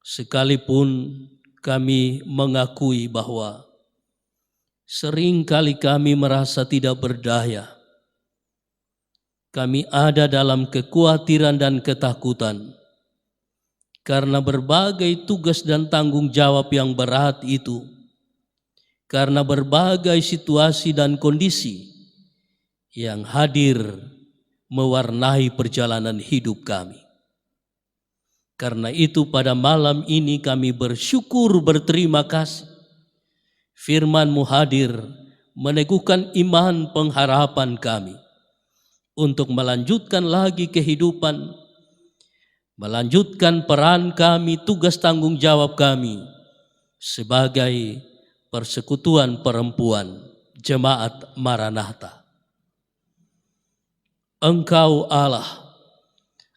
Sekalipun kami mengakui bahwa seringkali kami merasa tidak berdaya. Kami ada dalam kekhawatiran dan ketakutan karena berbagai tugas dan tanggung jawab yang berat itu, karena berbagai situasi dan kondisi yang hadir mewarnai perjalanan hidup kami. Karena itu pada malam ini kami bersyukur, berterima kasih Firman-Mu hadir meneguhkan iman pengharapan kami untuk melanjutkan lagi kehidupan, melanjutkan peran kami, tugas tanggung jawab kami sebagai persekutuan perempuan Jemaat Maranatha. Engkau Allah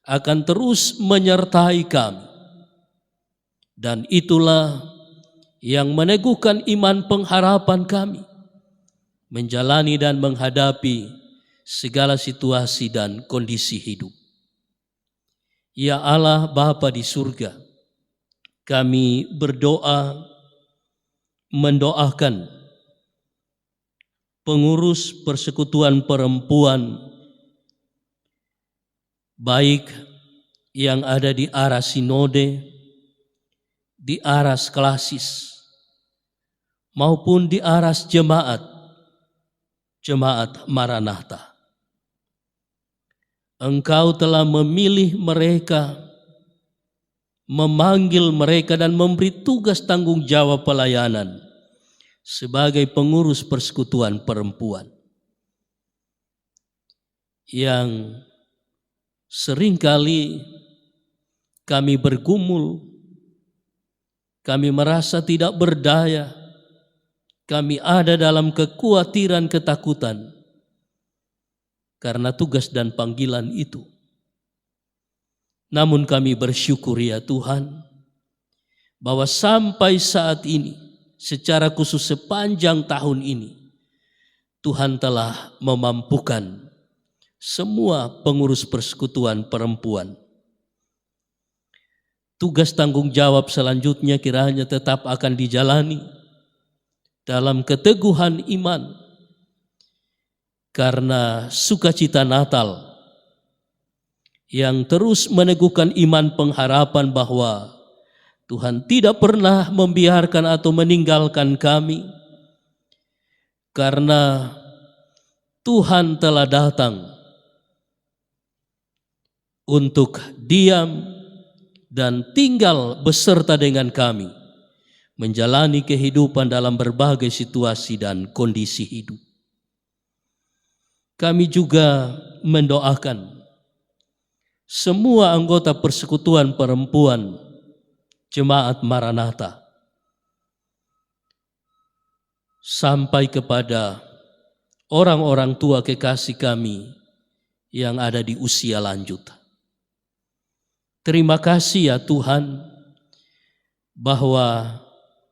akan terus menyertai kami, dan itulah yang meneguhkan iman pengharapan kami menjalani dan menghadapi segala situasi dan kondisi hidup. Ya Allah Bapa di surga, kami berdoa mendoakan pengurus persekutuan perempuan, baik yang ada di arah sinode, di aras klasis, maupun di aras jemaat Maranatha. Engkau telah memilih mereka, memanggil mereka dan memberi tugas tanggung jawab pelayanan sebagai pengurus persekutuan perempuan yang seringkali kami bergumul, kami merasa tidak berdaya, kami ada dalam kekhawatiran, ketakutan karena tugas dan panggilan itu. Namun kami bersyukur ya Tuhan, bahwa sampai saat ini, secara khusus sepanjang tahun ini, Tuhan telah memampukan semua pengurus persekutuan perempuan. Tugas tanggung jawab selanjutnya kiranya tetap akan dijalani dalam keteguhan iman, karena sukacita Natal yang terus meneguhkan iman pengharapan bahwa Tuhan tidak pernah membiarkan atau meninggalkan kami, karena Tuhan telah datang untuk diam dan tinggal beserta dengan kami, menjalani kehidupan dalam berbagai situasi dan kondisi hidup. Kami juga mendoakan semua anggota persekutuan perempuan Jemaat Maranatha sampai kepada orang-orang tua kekasih kami yang ada di usia lanjut. Terima kasih ya Tuhan, bahwa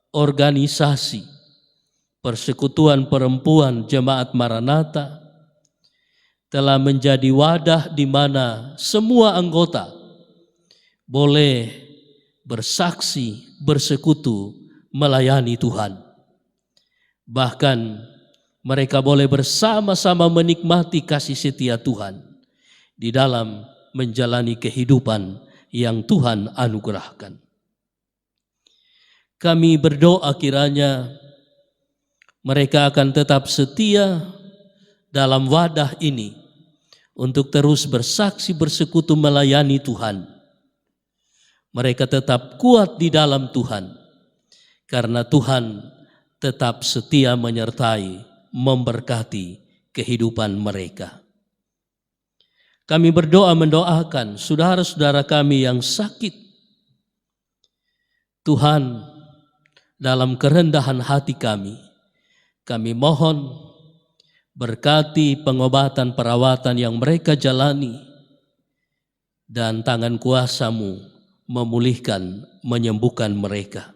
organisasi Persekutuan Perempuan Jemaat Maranatha telah menjadi wadah di mana semua anggota boleh bersaksi, bersekutu, melayani Tuhan. Bahkan mereka boleh bersama-sama menikmati kasih setia Tuhan di dalam menjalani kehidupan yang Tuhan anugerahkan. Kami berdoa kiranya mereka akan tetap setia dalam wadah ini untuk terus bersaksi, bersekutu, melayani Tuhan. Mereka tetap kuat di dalam Tuhan, karena Tuhan tetap setia menyertai, memberkati kehidupan mereka. Kami berdoa mendoakan saudara-saudara kami yang sakit. Tuhan, dalam kerendahan hati kami mohon berkati pengobatan perawatan yang mereka jalani, dan tangan kuasa-Mu memulihkan, menyembuhkan mereka.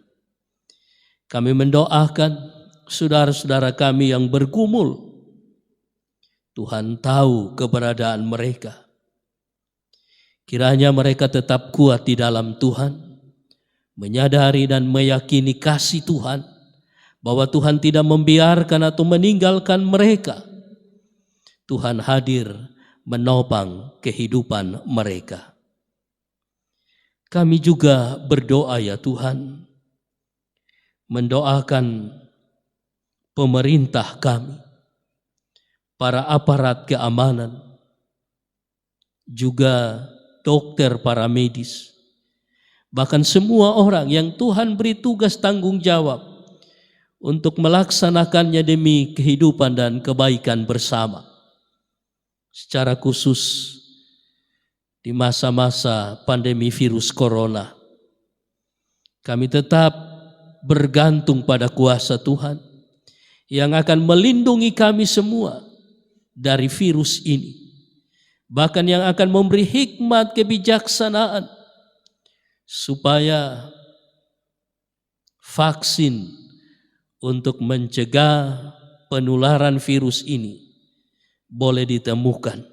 Kami mendoakan saudara-saudara kami yang bergumul. Tuhan tahu keberadaan mereka. Kiranya mereka tetap kuat di dalam Tuhan, menyadari dan meyakini kasih Tuhan, bahwa Tuhan tidak membiarkan atau meninggalkan mereka. Tuhan hadir menopang kehidupan mereka. Kami juga berdoa ya Tuhan, mendoakan pemerintah kami, para aparat keamanan, juga dokter, para medis, bahkan semua orang yang Tuhan beri tugas tanggung jawab untuk melaksanakannya demi kehidupan dan kebaikan bersama. Secara khusus di masa-masa pandemi virus corona, kami tetap bergantung pada kuasa Tuhan yang akan melindungi kami semua dari virus ini, bahkan yang akan memberi hikmat kebijaksanaan supaya vaksin untuk mencegah penularan virus ini boleh ditemukan.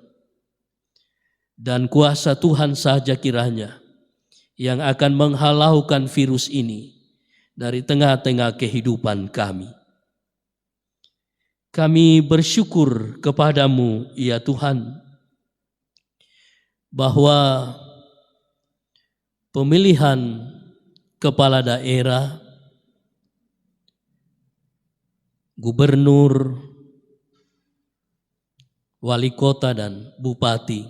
Dan kuasa Tuhan saja kiranya yang akan menghalaukan virus ini dari tengah-tengah kehidupan kami. Kami bersyukur kepadamu ya Tuhan, bahwa pemilihan kepala daerah, gubernur, wali kota dan bupati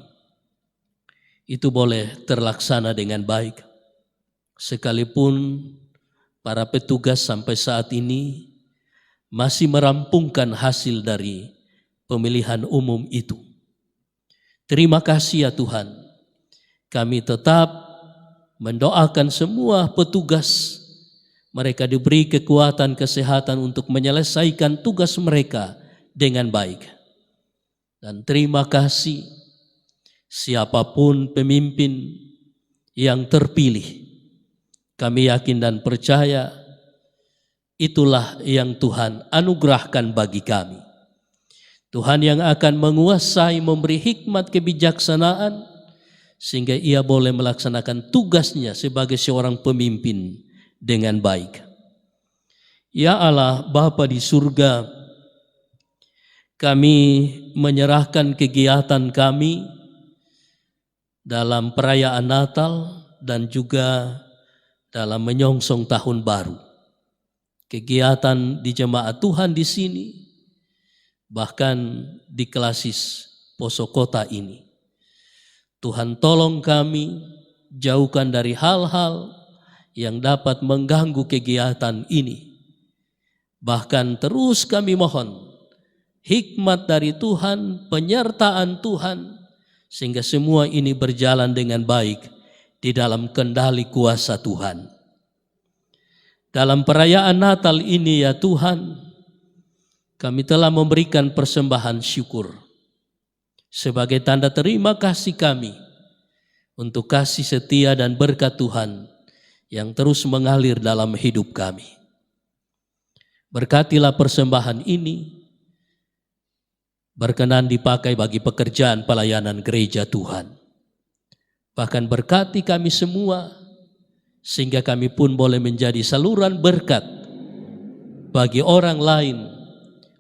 itu boleh terlaksana dengan baik. Sekalipun para petugas sampai saat ini masih merampungkan hasil dari pemilihan umum itu. Terima kasih ya Tuhan. Kami tetap mendoakan semua petugas, mereka diberi kekuatan kesehatan untuk menyelesaikan tugas mereka dengan baik. Dan terima kasih siapapun pemimpin yang terpilih, kami yakin dan percaya itulah yang Tuhan anugerahkan bagi kami. Tuhan yang akan menguasai, memberi hikmat kebijaksanaan sehingga ia boleh melaksanakan tugasnya sebagai seorang pemimpin dengan baik. Ya Allah Bapa di surga, kami menyerahkan kegiatan kami dalam perayaan Natal dan juga dalam menyongsong tahun baru. Kegiatan di jemaat Tuhan di sini, bahkan di Klasis Poso Kota ini. Tuhan tolong kami jauhkan dari hal-hal yang dapat mengganggu kegiatan ini. Bahkan terus kami mohon hikmat dari Tuhan, penyertaan Tuhan, sehingga semua ini berjalan dengan baik di dalam kendali kuasa Tuhan. Dalam perayaan Natal ini ya Tuhan, kami telah memberikan persembahan syukur sebagai tanda terima kasih kami untuk kasih setia dan berkat Tuhan yang terus mengalir dalam hidup kami. Berkatilah persembahan ini, berkenan dipakai bagi pekerjaan pelayanan gereja Tuhan. Bahkan berkati kami semua, sehingga kami pun boleh menjadi saluran berkat bagi orang lain,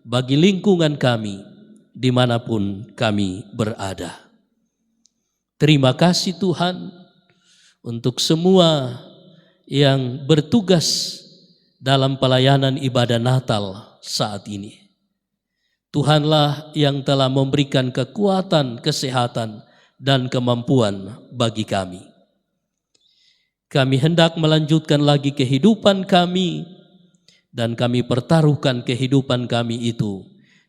bagi lingkungan kami, dimanapun kami berada. Terima kasih Tuhan untuk semua yang bertugas dalam pelayanan ibadah Natal saat ini. Tuhanlah yang telah memberikan kekuatan, kesehatan, dan kemampuan bagi kami. Kami hendak melanjutkan lagi kehidupan kami, dan kami pertaruhkan kehidupan kami itu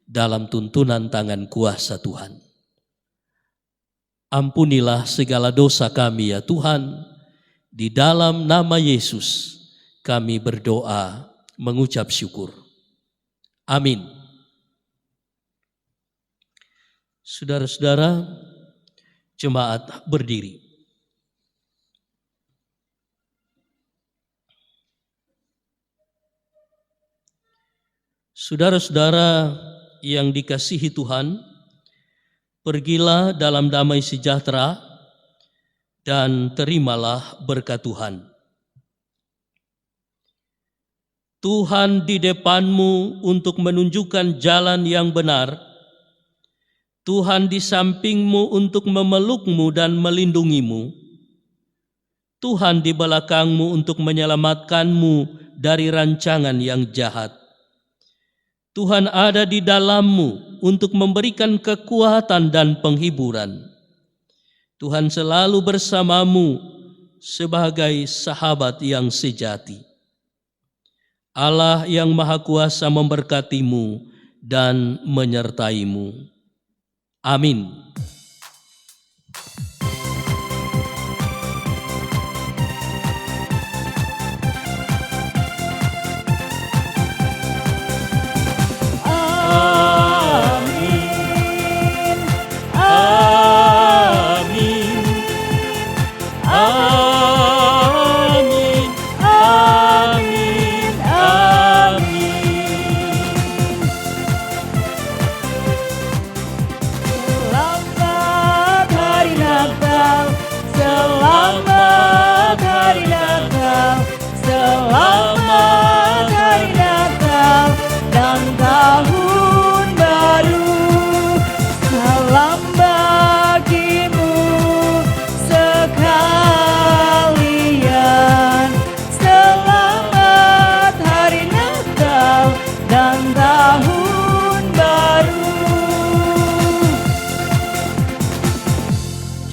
dalam tuntunan tangan kuasa Tuhan. Ampunilah segala dosa kami ya Tuhan, di dalam nama Yesus kami berdoa mengucap syukur. Amin. Saudara-saudara, jemaat berdiri. Saudara-saudara yang dikasihi Tuhan, pergilah dalam damai sejahtera dan terimalah berkat Tuhan. Tuhan di depanmu untuk menunjukkan jalan yang benar. Tuhan di sampingmu untuk memelukmu dan melindungimu. Tuhan di belakangmu untuk menyelamatkanmu dari rancangan yang jahat. Tuhan ada di dalammu untuk memberikan kekuatan dan penghiburan. Tuhan selalu bersamamu sebagai sahabat yang sejati. Allah yang Maha Kuasa memberkatimu dan menyertaimu. Amin.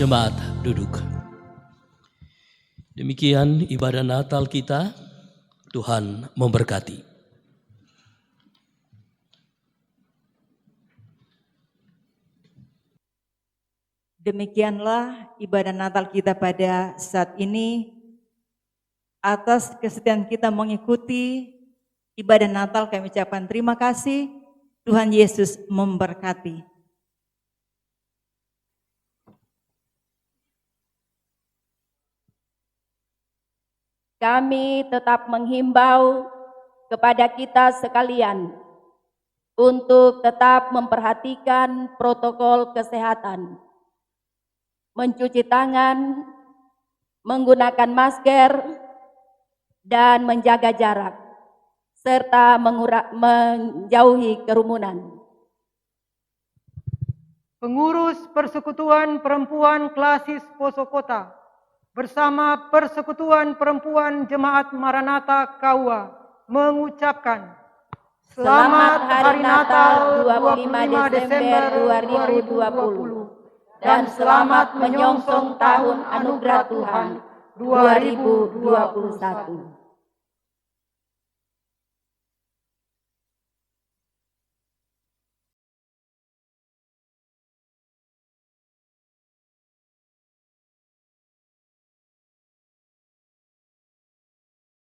Jemaat duduk. Demikian ibadah Natal kita. Tuhan memberkati. Demikianlah ibadah Natal kita pada saat ini. Atas kesetiaan kita mengikuti ibadah Natal, kami ucapkan terima kasih. Tuhan Yesus memberkati. Kami tetap menghimbau kepada kita sekalian untuk tetap memperhatikan protokol kesehatan, mencuci tangan, menggunakan masker, dan menjaga jarak, serta menjauhi kerumunan. Pengurus Persekutuan Perempuan Klasis Poso Kota bersama Persekutuan Perempuan Jemaat Maranatha KUA mengucapkan Selamat Hari Natal 25 Desember 2020 dan selamat menyongsong tahun anugerah Tuhan 2021.